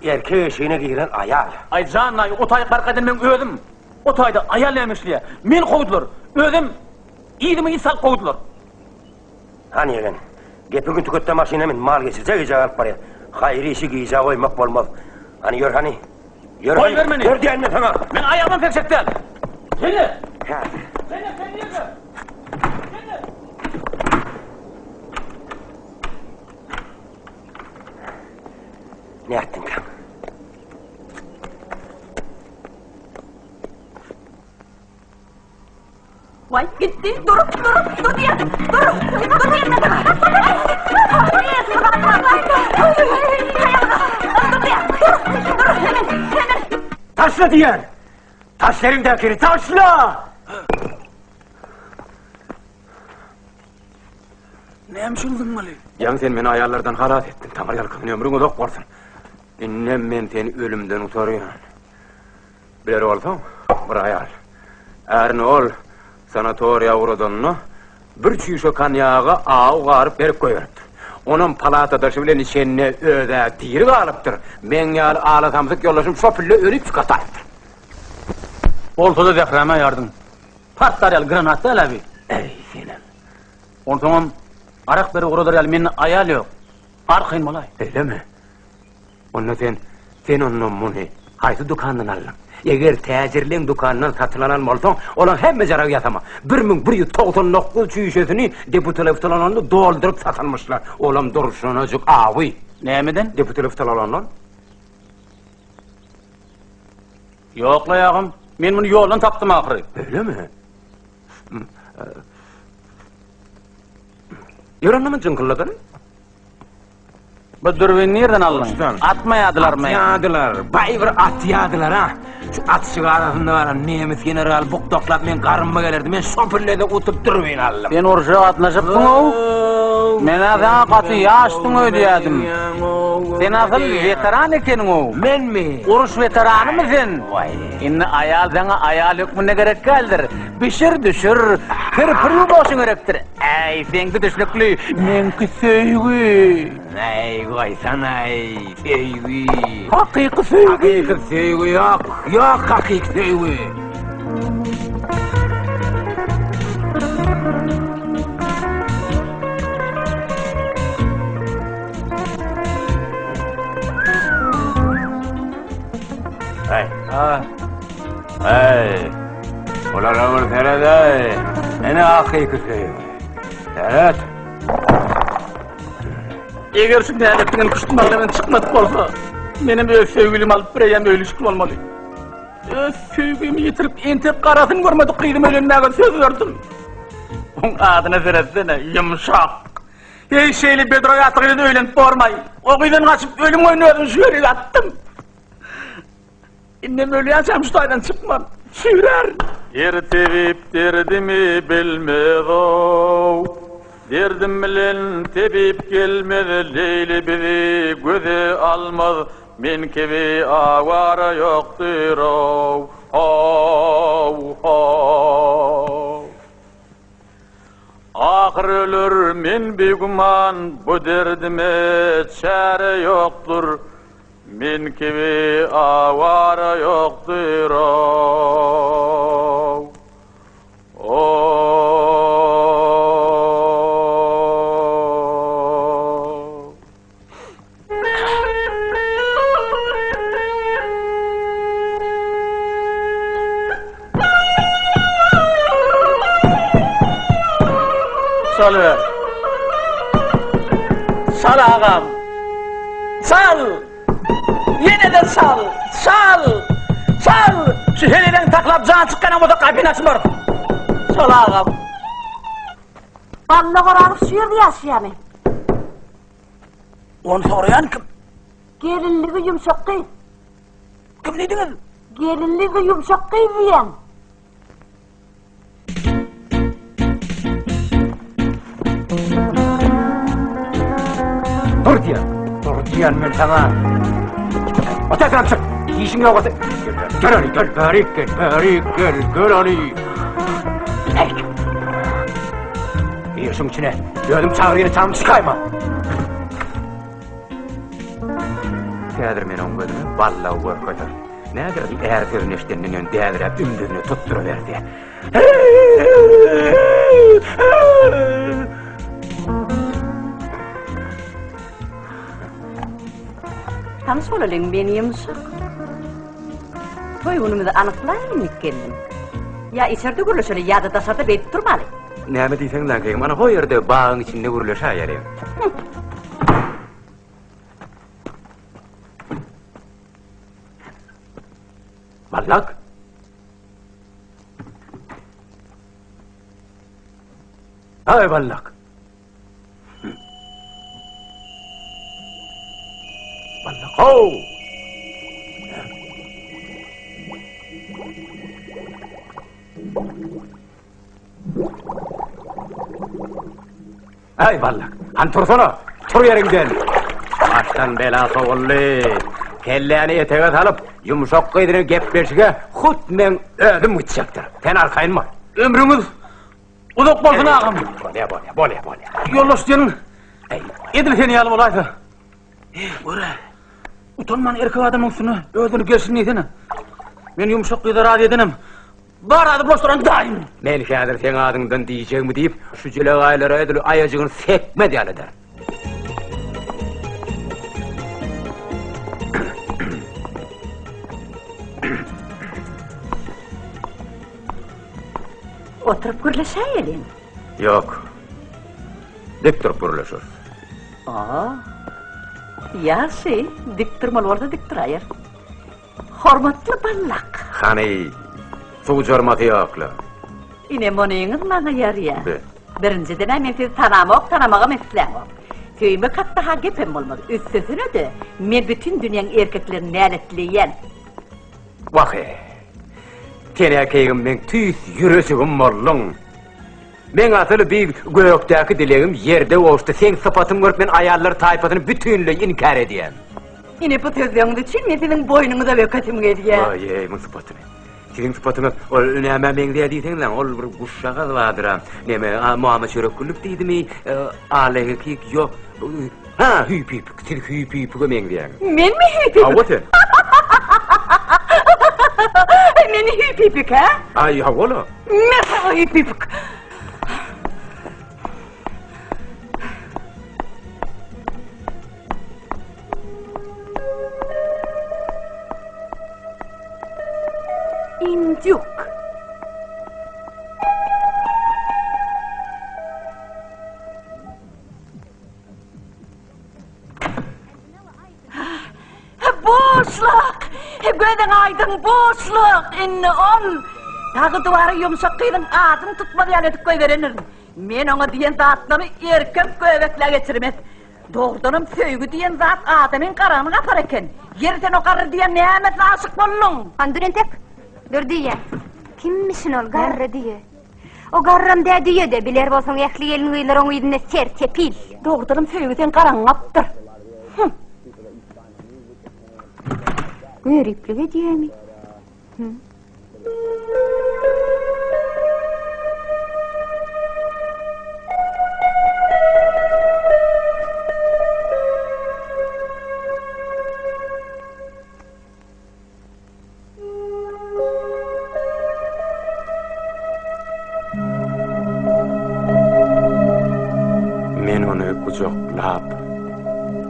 erkek eşiğine giren ayal. Ay canlay, o tayı karkadan men ödüm. O tayda ayal emişliye. Men kovdular, ödüm. İyidimi isal kovdular. Hani yeğen, gepugün tükette maşinemin mal geçirecek iyice alıp baraya. Hayri işi giyeceği oymak olmaz. Hani gör hani. Gör Koy hani. ver beni. Gör diyen mi sana? Men ayağımdan peksekten. Seni. Ha. Sen yürü. Ne ettin kan? Vay gitti, dur diye, dur yerine de. Taşla diyen! Taşlarımdakini taşla! Neymiş oldun Mali? Yan sen beni ayarlardan halat ettin. Tamar yalkın ömrün uzak varsın. İnnem men seni ölümden utarıyorum. Biler olsam, bir ayar. Eğer ne ol, sanatoriya uğradığını bir çişe kanyağı ağı ağırıp verip koyarıptır. Onun palatadaşı bile nişenine öde diri kalıptır. Men yal ağlatamızık yollaşım şopille ölüp çıkartarıptır. Oltada depreme yardım. Patlar yal granatı el abi. Ey senin. O zaman arak beri uğradar yal menin ayal yok. Arkayın malay. Öyle mi? Onunla sen onun bunu haydi dükkandan alın. Eğer təcirliğin dükkanından satılan olsan, olan hem zarar yatama. 1199 çüyüşesini deputele iftilananını doldurup satılmışlar. Olam duruşunacık avi. Neyemeden? Deputele iftilananlar. Yok la yağım. Men bunu yoldan taptım ahırı. Öyle mi? Yaranla mı cınkılladın? Bu dürbünü nereden aldın? Uçtan. Atmayadılar mı? At yağdılar, bay bir at yağdılar ha. Şu at şıgarasında var, Nemis general bukdoklap men karımma gelirdi, men şopirlede utup durmayın aldım. Sen orşa atlaşıptın o? Men azan katı yaştın ödeyedim. Sen asıl veteran ekenin o. Men mi? Uruş veteranı mı sen? Vay. İnne ayal sana ayal hükmüne gerek geldir. Pişir düşür, kırpırı boşun gerektir. Ey sen de düşlüklü, menki sevgi. Ey vay sana ey, sevgi. Hakiki sevgi. Hakiki sevgi yok, yok hakiki sevgi. Hey. Hey. Ulan ömür terede. Ne hakiki sevgi. Evet. Eğer şu değerlettiğin kuştumarlarından çıkmadık olsa, benim öz sevgilim alıp bireyem ölüşküm olmalı. Öz sevgimi yitirip entek karasını görmedik kıydım ölümlerine söz verdim. Onun adına veretsene, yumuşak. Hiç şeyli bedroya atıqıyla öğlenip bormay. O kıydan kaçıp ölüm oynuyordum, şu yere attım. İnnem ölüyensem şu taydan çıkmam, sürer. Tebip derdimi bilmez-o. Derdim bilen tebip gelmez, Leyli bizi göze almaz. Men kebi avara yoktur o. Ahir ölür men beguman, bu derdime çare yoktur. Men kebi avara yoktur o. Salı. Sal ağam. Sal. Yeniden sal. Sal. Sal. Şu heliden taklap can çıkkan ama da kalbini açmır. Sal ağam. Balla qoranıp şu yerde yaşayamam. Onu sorayan kim? Gelinliği yumuşak değil. Kim dediniz? Gelinliği yumuşak değil diyem. Dur diyen men sana. Otadan çık. İşin yok otur. Gel Ali, gel, gel Ali. Yiyorsun içine. Gördüm çağırıyla canım çıkayma. Kadir men on gözümü vallahi korkuyor. Nedir eğer görünüşlerinin ön değerlere ümdüğünü tutturuverdi. Tanış olalım beni yumuşak. Toy unumuzu anıklayayım mı kendim? Ya içeride gürleşeli ya da dışarıda beyt durmalı. Ne diysen lan kayım, ana o yerde bağın içinde gürleş ayarayım. Ballak? Ay ballak. Ballak, ho! Ay ballak, antursana, tur yerinden. Baştan belası oldu. Kelleni eteğe alıp, yumuşak kıydırır gepleşige, hut men ödüm gidecektir. Sen arkayınma. Ömrümüz uzak bolsun ağam. Bole. Yollaştığın edil seni yalı olaydı. Öyle. Utanman erkek adamın üstüne öldürü gelsin neydini. Men yumuşak kıyda razı edenim. Bar adı boşturan daim. Men şadır sen adından diyeceğimi deyip, şu cile aylara ödülü ayacığını sekme diyalıdır. Oturup gürleşeyelim. Yok. Dik durup buruluşur. Yaxshi, dik turmalı orada dik turayır. Hormatlı ballak. Hani, su jormatı yoklu. İne moneyiniz bana yarıya. Be. Birinciden men sizi tanamağa mesleğim. Köyüme kat daha gepem olmadı. Üstesine de, men bütün dünyanın erkeklerini neletleyen. Vahe. Tene keyim men tüys yürüsügüm mollun. Men atılı bir gökteki dileğim yerde oğuştu. Sen sıfatım görüp men ayarlar tayfatını bütünlüğü inkar edeyim. İne bu tezleğiniz için men sizin boynunuza vekatim ediyen. Ay, men sıfatını. Senin sıfatını, ol neme men diye deysen lan, ol bir kuşağa vardır. Neme, Muhammed Şeref Kulluk deydi mi, aleyhik yok. Ha, hüpip, sen hüpip men diyen. Men mi hüpip? Ha, what? Men hüpip ha? Ay, ha, ola. Men hüpip. İncuk. Boşluk! Göden aydın boşluk! İnni on! Tağı duvarı yumuşak kıydın ağzını tutmadı yani edip koyverenir. Men ona diyen zatları erkek göbekle geçirmez. Doğrudanım söygü diyen zat adamın karanı kapar eken. Yerden o karı diyen nihametle aşık bollun. Andırın tek, dur diye. Kimmişsin ol garrı diye? O garram de diye de biler bolsun ekli elin uylar onu idine ser tepil. Doğrudanım söygüden karan kaptır. Gürüplüğü diye mi? Men onu kucaklap,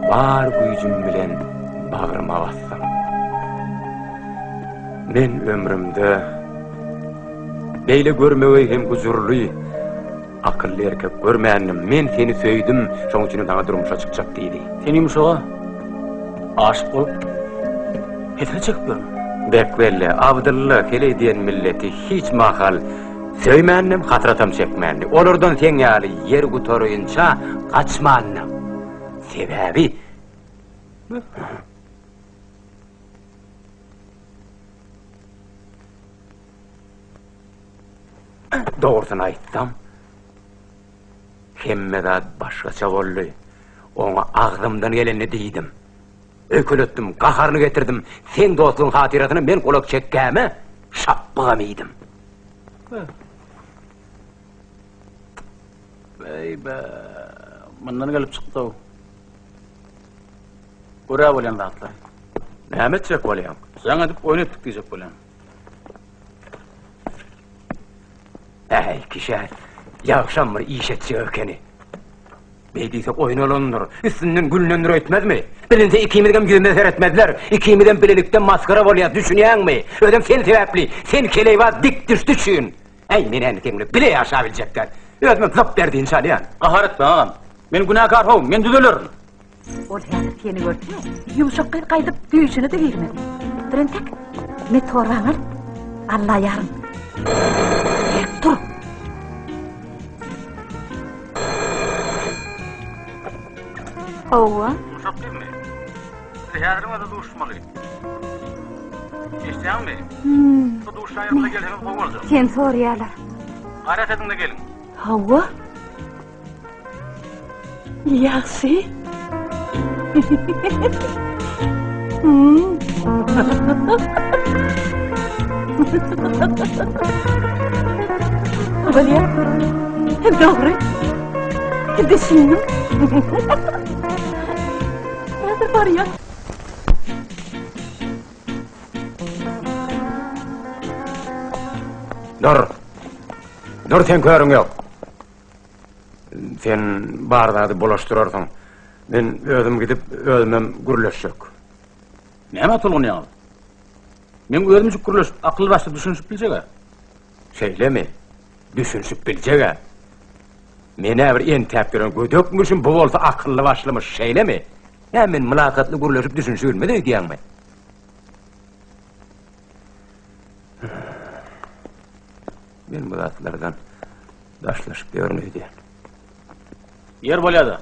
var gücüm bilen bağrıma bassam. Men ömrümde beyle görmeyi hem huzurlu, akıllı erkek görmeyendim. Men seni söydüm, şoň üçin taňa durmuşa çykjak diýdi. Sen yumuşağa aşık olup hesine çekip görüm. Bekvelle, Abdullah kele diyen milleti hiç mahal Söymendim, hatıratam çekmendim. Olurdan sen ýaly yer gutoruyunça kaçmandım. Sebebi... Doğrusunu aytsam, hemmedat başgaça boldy. Oňa agdymdan geleni diýdim. Ökületdim, gaharny getirdim. Sen dostluğun hatiratyny men golak çekkäme, şapbagamaydım. Beybe, bundan gelip çıktı o. Göre bolan zatlar. Näme etjek bolýan? Sen edip oynatdyk diýjek bolan. Ey kişer, ýagşam bir iş etjek ekeni. Beýdiýsek oýnalandyr, üstünden güllendir etmezmi? Bilinse ikimizden gözüne etmezler, ikimizden bilelikden maskara bolýar, düşünýäňmi? Ödem sen sebäpli, sen keleywa dik düşdü üçin. Ey menen seni bile ýaşa biljekler. Özüme zap berdiň şalýan. Gahar etme ağam. Men günahkar howm, men düzelir. Ol häzir seni görse, yumşak gaýdyp düýüşüne de girmedi. Birentek, me toraňyl, Allah ýaryn. Dur. Owa. Uşak değil mi? Seherime de duşmalı. İsteyen mi? Bu duştan yanına gel hemen kovulacak. Sen soruyorlar. Gayret edin de gelin. Hawa. Yaxşı. Bolýar. Dogry. Düşündüm. Häzir barýar. Dur sen körüň ýok. Sen bardady bolaşdyrarsyň. Men özüm gidip özümem gürleşjek. Näme tulgunýar? Men özüm gürleşip akıl başda düşünüp biljek. Şeýlemi? Düşünüp biljek. Mene bir en täpgören gödökmüşüm bu bolsa akıllı başlamış şeýlemi? Hemen mülakatly gürleşip düşünşülmedi diýäňmi? Men bu zatlardan daşlaşıp görnüýdi. Yer bolýady.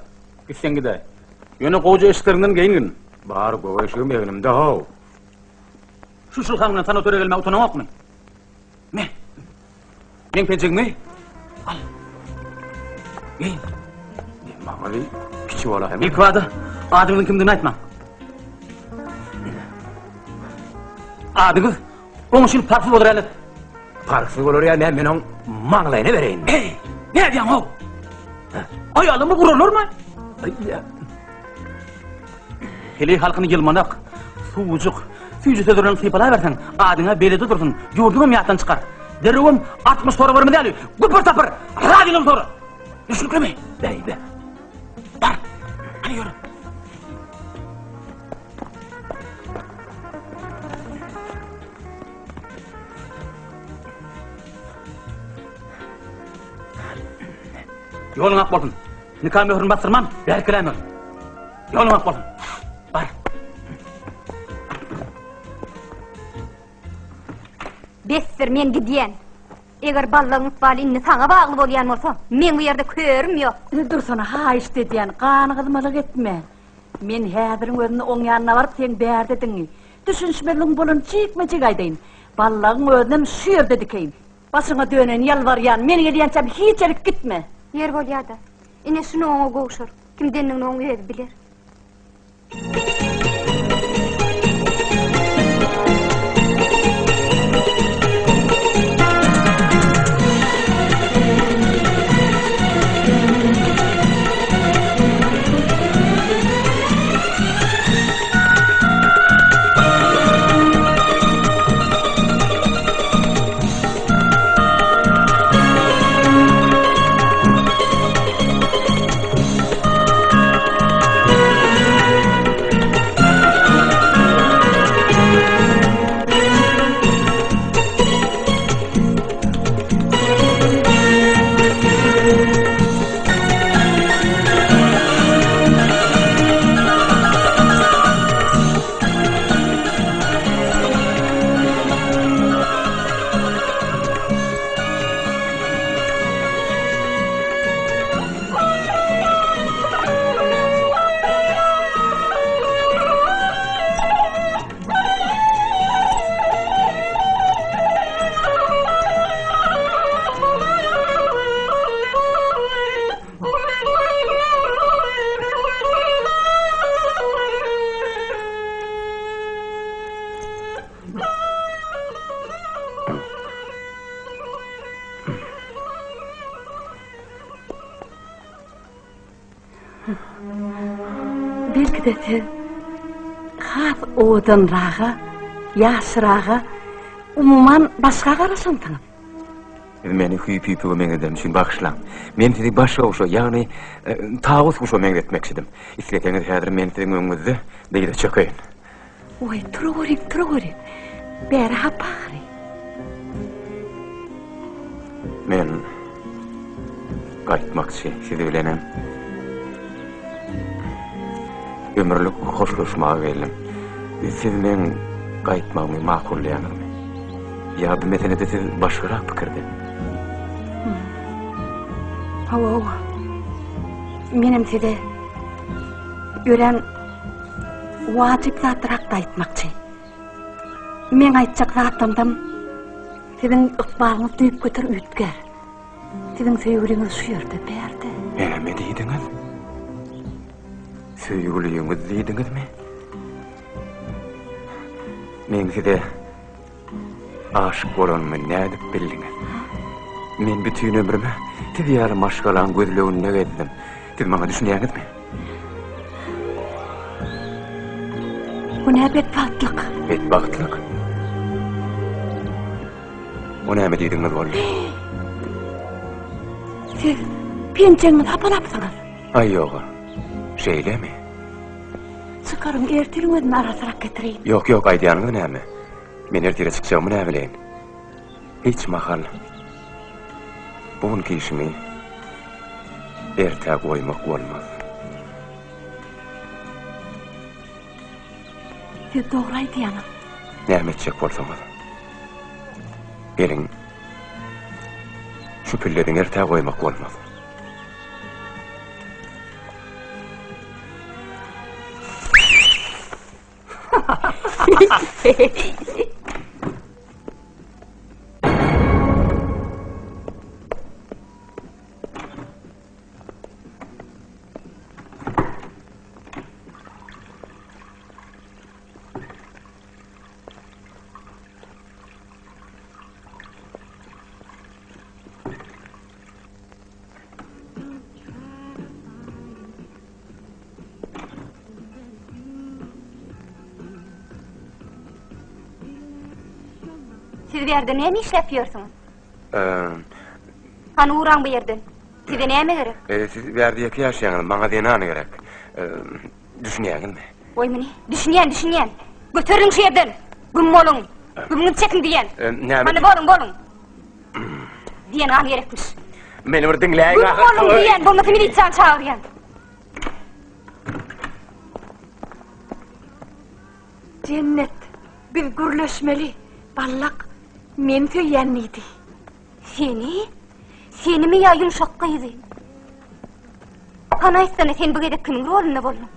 Gitsen gide. Ýöne goja eşiklerinden geýingin. Bar gowa eşigim egnimde haw. Şu şulhan bilen sana töre gelme otonomakmy? Me. Men pençegmi? Al. Geýin. Maňa kiçi bola hem. İlk wada adyňyň kimdigini aýtma. Adyňyz oňşul parfy bolar elet. Parfy bolar ýa men oň maňlaýyna bereýin. Hey, ne diýäň o? Aýalymy gurulurmy? Hele halkyny ýylmanak, suwjuk, süýjü söýdüren sypala bersen, adyňa belede dursun, ýurdum ýatdan çykar. Derewem 60 tora bermedi ali. Gupur tapır. Radinal tora. Düşünkeme. Beybe. Dar. Hadi yürü. Yolun ak bolsun. Nikah möhrünü bastırmam, berkilemem. Yolun ak bolsun. Bar. Bestir men gidýän. Eger ballagyň ykbalyny saňa bagly bolýan bolsa, men bu ýerde körüm ýok. Dursana ha işte diýen, ganygyzmalyk etme. Men häziriň özüne oň ýanyna baryp sen bär dediňi. Düşünşmeliň bolan çykmajyk aýdaýyn. Ballagyň özüne şu ýerde dikeýin. Başyňa dönen ýalbarýan, meni gelýänçe hiçelik gitme. Yer bolýardy. Ine şunu oňa gowşur. Kimdenniň oňa ýeri biler. Belki de sen has odanrağa, yaşırağa, umuman başka karasantın. Meni hüyüp meňeden şun bagşlan. Men sizi başa oşo, ýagny taýgus oşo meňe etmekçidim. Isleteňiz häzir men siziň öňüňizde beýle çökeýin. Oy, turgurik. Bäri hapagry. Men gaýtmakçy sizi bilenem. Ömürlük hoşlaşmağa geldim. Siz men gaýtmagymy makulleýärmi? Ya bu meselede siz başkarak pikirde? Hava. Menim size ören wajyp zatrak da aýtmakçy. Men aýtjak zatymdam siziň ykbalyňyz düýüp götür ütger. Siziň söýgüliňiz şu ýerde berdi. Näme diýdiňiz? Söýgüliňiz diýdiňizmi? Men size aşık bolanmy nädip bildiňiz? Men bütün ömrüme siz ýaly maşgalan gözleginde gezdim. Siz maňa düşünýärňizmi? Bu näme batlyk? Bedbahtlyk. O näme diýdiňiz boldy? Siz pençeňizi hapalapsyňyz. Ay ýoga. Şeýlemi? Çıkarım ertiriňizden arasarak getireyim. Yok aýdýanyňyz näme? Men ertire çykjagmy näme bileýin? Hiç mahal. Bugünkü işimi erte goýmak bolmaz. Siz dogry aýdýanyň. Näme etjek bolsaňyz? Geliň. Şu pilleriň erte goýmak bolmaz. Siz bu yerde näme işlepýorsuňuz? Hani uğran bu yerden. Size näme gerek? Siz berdiýeki ýaşaýaňyz, maňa denany gerek. Düşünýärňizmi? Oy meni, düşünýän. Göteriň şu yerden. Güm boluň. Gümüňiz çekin diýen. Hani boluň. Diýen an gerekmiş. Meni bir diňläýin. Güm boluň diýen, bolmasa milisiýany çagyrýan. Cennet bir gürleşmeli. Ballak men söýýänmidi. Seni mi ýa yumşak gyzy? Kana aýtsana sen bu gede kimin rolunda boldun?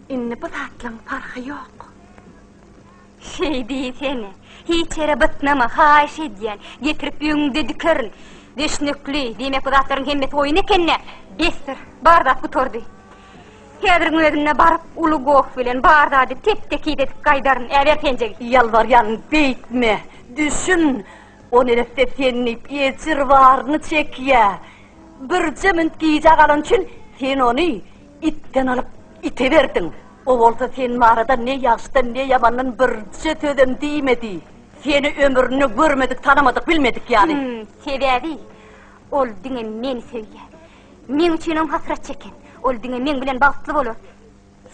Inni bu zatlaryň farky ýok. Diýsene, hiç ere bytnama, haýş edýän, getirip öňüňde dikerin. Deşnekli, demek bu zatlaryň hemmeti oýun ekenne. Bestir, bardak butordy. Häzirgiň özüne baryp ulu gok bilen bardady tep-tek edip gaýdaryn äber penjegi. Ýalbarýan beýtme, düşün. O nerede senip ýetir warny çekýä. Bir jemint giýjak alan üçin sen ony itten alyp ite berdiň. O bolsa sen marada ne ýaşdan ne ýamandan birje tödem diýmedi. Seni ömrüni görmedik, tanamadyk, bilmedik ýaly. Sebäbi ol diňe meni söýýär. Men üçin hasrat çeken. Ol diňe men bilen bagtly bolar.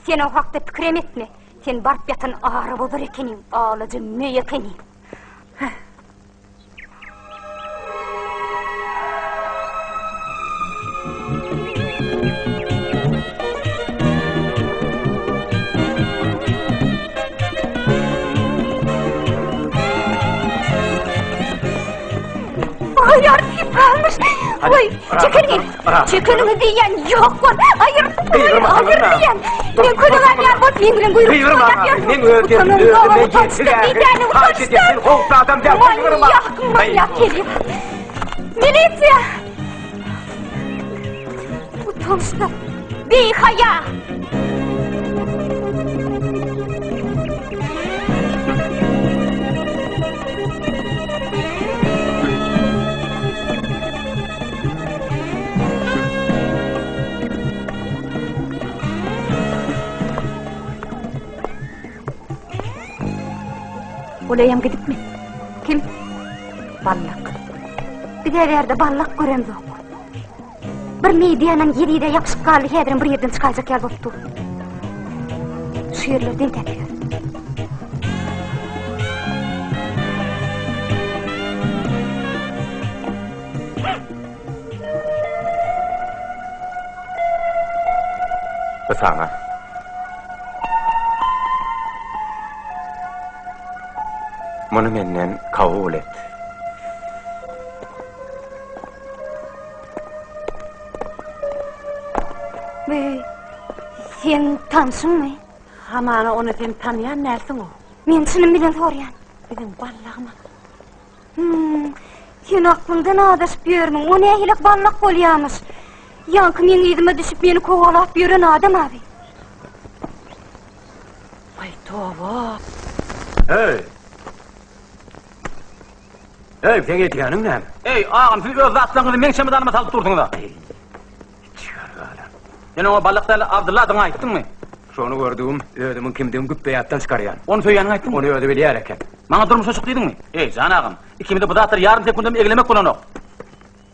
Sen o hakda pikir etme. Sen barp ýatan ara bolar ekeniň, alaja me ekeniň. Hayır, tip kalmış. Oy, çekilin diyen yok var. Hayır diyen. Ben kodalar yer bot, ben bilen buyruq. Men öldürdüm, Manyak geliyor. Militsiya. Utançlar. Beyhaya. Olayam gidip mi? Kim? Ballak. Bir yerde ballak görem yok. Bir mediyanın yedide yapışıp kaldı hedirin bir yerden çıkacak yer boptu. Şu yerlerden tepiyor. Sana. Bunu menden kabul et. Sen tanışın mı? Hamana onu sen tanıyan nersin o? Men şunun bilen soryan. Bizim ballağıma. Sen aklımdan adaşıp yörmün. O ne hilek ballak bolyamış. Yankı men idime düşüp beni kovalap yören adam abi. Ay tova. Hey! Hey, sen etiyanın ne? Ey ağam siz öz zatlarınızı men çemadaныma salıp durdunuz da. Sen o ballıklarla Abdullah adına ayttın mı? Şonu gördüğüm, ödümün kimdiğim güppeyattan çıkarıyan. Onu söyleyanın ayttın mı? Onu ödü biliyer eken. Bana durmuş çocuk dedin mi? Ey can ağam, ikimiz de bu zatları yarım sekundum eglemek bulan o.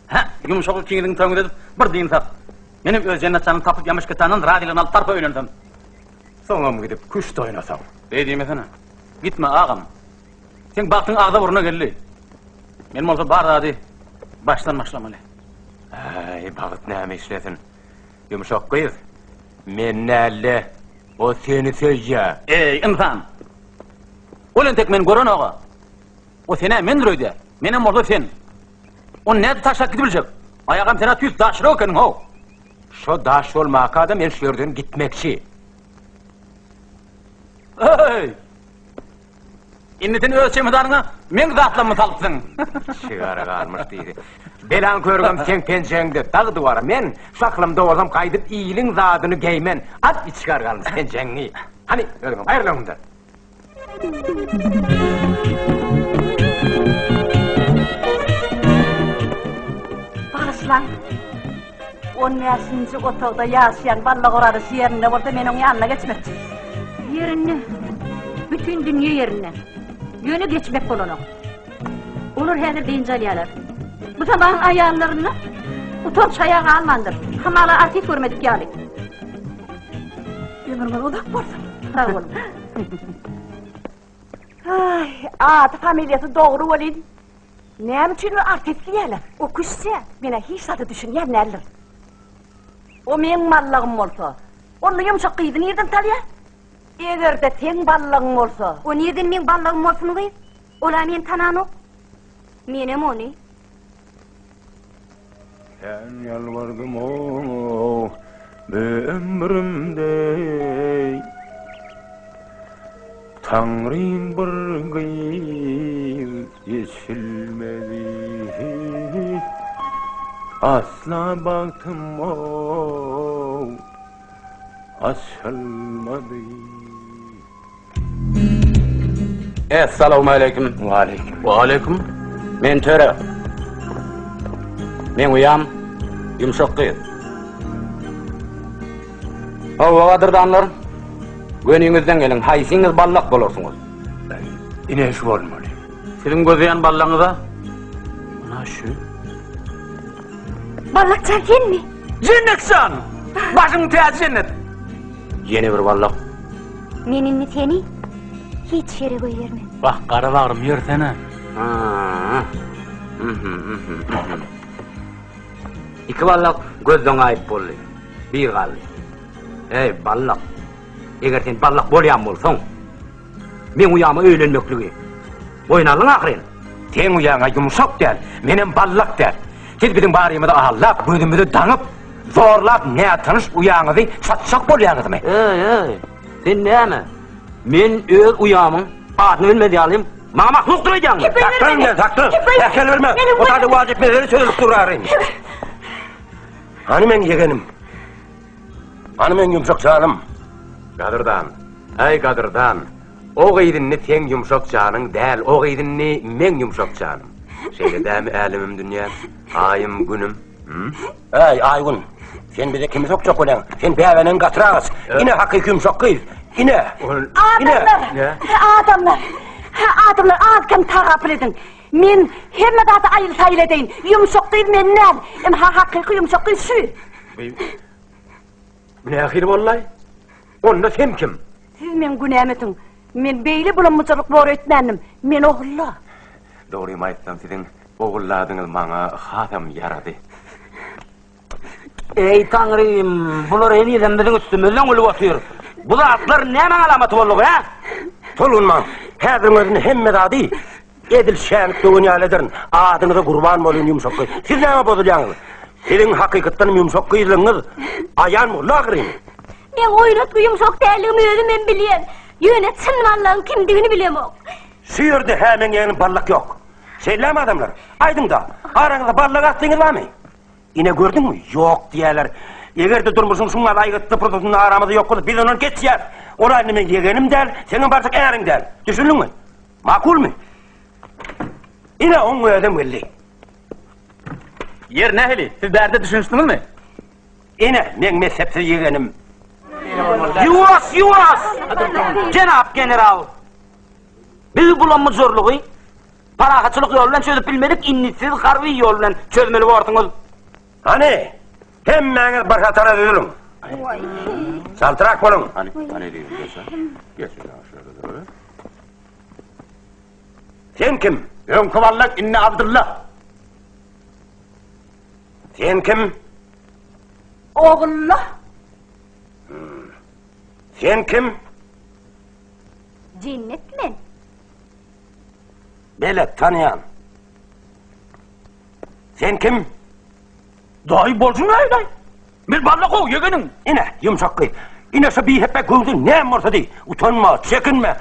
Ha, yumuşaklı kengilin tövün edip bir deyin sat. Benim öz cennet canını tapıp yamış ketanın radiyalını alıp tarpa öğrendim. Sonra mı gidip kuş da oynasam? Ey diyeyim sana, gitme ağam. Sen baktın ağda buruna geldi. Benim olsa bar hadi, baştan başlamalı. Ay, bağıt neyme işlesin. Yumuşak kıyız. Mennelle, o seni söyle. Ey insan! Olen tek men gören ağa. O sene men röyde, menem olsa sen. O ne taşak gidibilecek? Ayağım sana tüz taşırı okenin ho. Şu daş olmaka da men şördün gitmekçi. Hey! İnnetin öz çemedanına men zatlanma salıpsın. Çıgarı kalmış deydi. Belan körgüm sen penceğinde dağ duvara men şaklımda orsam kaydıp iyilin zadını geymen. At bir çıkar kalmış penceğini. Hani ölgüm ayrılalım da. Barışlan. 15. otogda yaşayan ballak orarısı yerinde orada men onun yanına geçmekçi. Yerine. Bütün dünya yerine. Yönü geçmek bolonu. Olur hedir deyince alyalar. Bu sabahın ayarlarını utom çayağı almandır. Hamala artif görmedik yani. Ömrümün odak varsın. Sağ olun. Ay, adı familyası doğru olin. Ne için o artistliyeler? O kuşça. Bana hiç tadı düşünyen nerler? O men ballağım olsa, onu yumuşak kıydın nereden talya? Eğer de sen ballağım olsa. O nereden men ballağım olsun kıyız? Ola men tananok. Menem onu. Sen yalvardım o ömrümde Tanrı'nın bir kıyız yeşilmedi Asla baktım o açılmadı Esselamu aleyküm. Ve aleyküm. Ve aleyküm. Men töre. Men uyam, yumuşak kıyız. O kadırdanlar, gönlünüzden gelin, haysiniz ballak bulursunuz. İneş olmalı. Sizin gözleyen ballağınıza, buna şu. Ballakçan sen mi? Cennetsan! Başın teyze cennet. Yeni bir ballak. Menin mi seni? Hiç yere koyarım. Bak karılarım yörsene. İki ballak gözden ayıp bolly. Bir kaldı. Ey ballak. Eğer sen ballak bolyan bolsan, men uyama öğlenmekliği. Oynalın ahirin. Sen uyana yumuşak der, menem ballak der. Siz bizim barımı da ağırlap, gözümü de danıp, zorlap ne tanış uyanızı çatşak bolyanız mı? Ey, sen ne mi? Men öz uyamın, adını ölmedi alayım. Mama mahluk duracaksın. Taktın gel, taktın. Erken verme. O tadı vacip meleri söyledik durarım. Hani men yeğenim? Hani men yumuşak canım? Kadırdan, ey kadırdan. O gıydinni sen yumuşak canın değil, o gıydinni men yumuşak canım. Şeyle değil mi elimim dünya, ayım günüm? Ey aygun, sen bize kimi çok çok olan, sen beyavenen katırağız. Yine hakiki yumuşak kıyız, yine. Adamlar! Adamlar! Adamlar adkem tağapıl edin. Men hemme data ayıl sayıl edeyin. Yumuşak değil mennel. Hakkı yumuşak değil şu. Ne ahir vallahi? Onda sen kim? Siz men günemetin. Men beyli bulanmıcılık bor etmenim. Men oğulla. Doğruyum aytsam sizin oğulladığınız bana hatam yaradı. Ey Tanrım, bular en iyiden bizim üstümüzden ölüp atıyor. Bu da atlar ne hemen alamatı bolluğu ha? Tolunman, hazırın özünü hemme dadı. Edil şenlik dünya ederin. Adınıza kurban molun yumuşak kıyı. Siz neyme bozulacaksınız? Sizin hakikatten yumuşak kıyılığınız ayan mı? Lağırın. Men oynatma yumuşak değerliğimi özüm ben biliyen. Yönetsin Allah'ın kimdiğini bilemem. Sıyırdı hemen yeğenin ballak yok. Seyleme adamlar. Aydın da aranızda ballak attığınız var mı? Yine gördün mü? Yok diyorlar. Eğer de durmuşsun şunlar aygıttı protosunun aramızda yok oldu. Biz onun geç yer. Orayı benim yeğenim der, senin barcak eğerin der. Düşündün mü? Makul mü? Yine onu ödüm belli. Yer ne heli? Siz derde düşünürsünüz mü? Yine men mezhepsiz yeğenim. Yuvas! Cenab general. Biz bulanma zorluğu, parakatçılık yolundan çözüp bilmedik, innisiz harbi yolundan çözmeli vardınız. Hani? Hemmeniz barkatara düzülün. Saltırak olun. Hani diyorsun sen? Geç şöyle böyle. Sen kim? Ben Kıvallak İnni Abdullah. Sen kim? Oğulla. Sen kim? Cennet men. Bele tanıyan. Sen kim? Dahi bolsun ayday. Bir ballak o yegenin. Yine yumuşak kıy. Yine bir hep güldün. Ne varsa değil. Utanma, çekinme.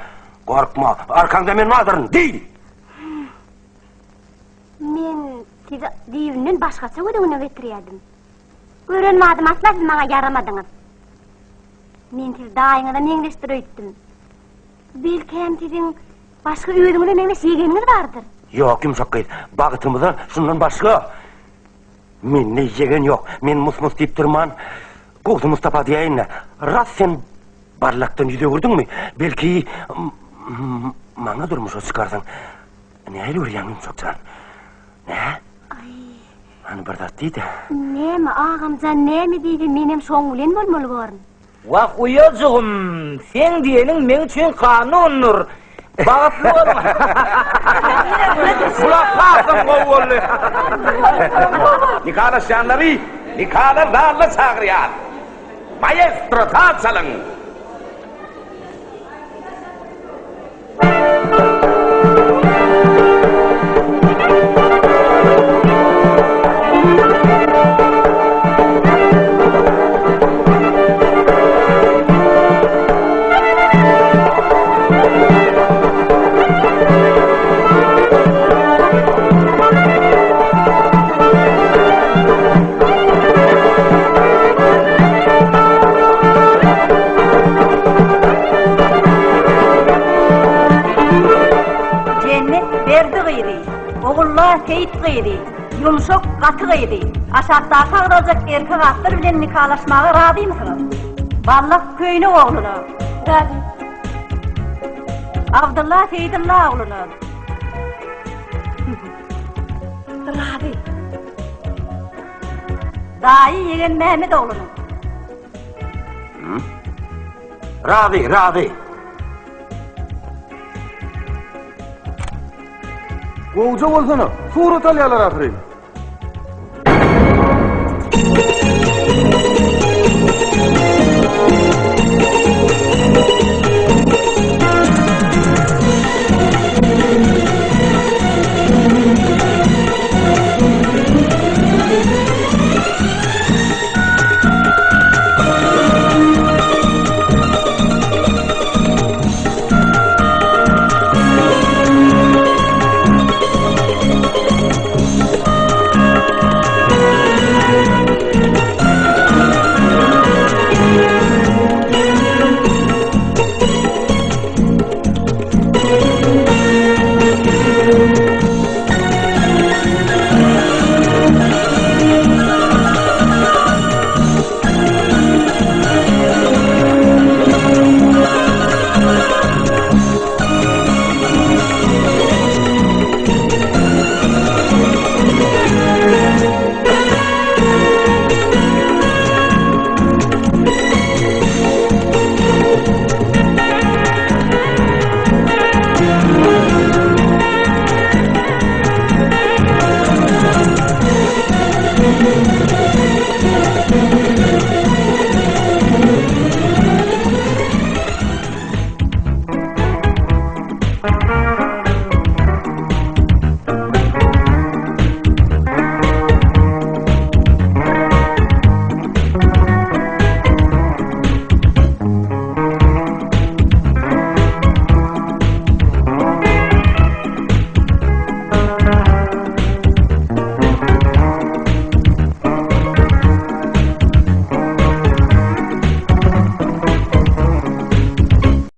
Korkma. Arkanda benim adırın değil. Men size divinin başkası ödüğüne getiriyordum. Öğrenmedim asla siz bana yaramadınız. Men siz dayınıdan engleştir öttüm. Belki hem sizin başka ödüğünüzden engleş yegeniniz vardır. Yok yumuşak kıy. Bağıtımızda şundan başka. Men ne yegen yok. Men mus deyip durman. Kuzu Mustafa diyeyinle. Rast sen barlaktan yüze vurdun mu? Belki bana durmuş o çıkarsın. Ne öyle uğrayan yumuşakcan? Ne? Hani bardak değil de. Ne mi ağamcan ne mi deydi menem şoğulen bolmalı varın. Vah uyacığım, sen diyenin men için kanundur. Bağıtlı olun. Kulaklasın oğullu. Nikahlaşanları, nikahlarla çağırıyor. Maestro taç alın. Teyit gıyri, yumuşak katı gıyri. Aşağıda kalacak erkek atlar bilen nikahlaşmağa razı mısınız? Ballak köyünün oğlunu. Razı. Abdullah Seydullah oğlunu. Razı. Dayı Yegen Mehmet oğlunu. Razı. Kovca olsana, surat alyalar akırayım.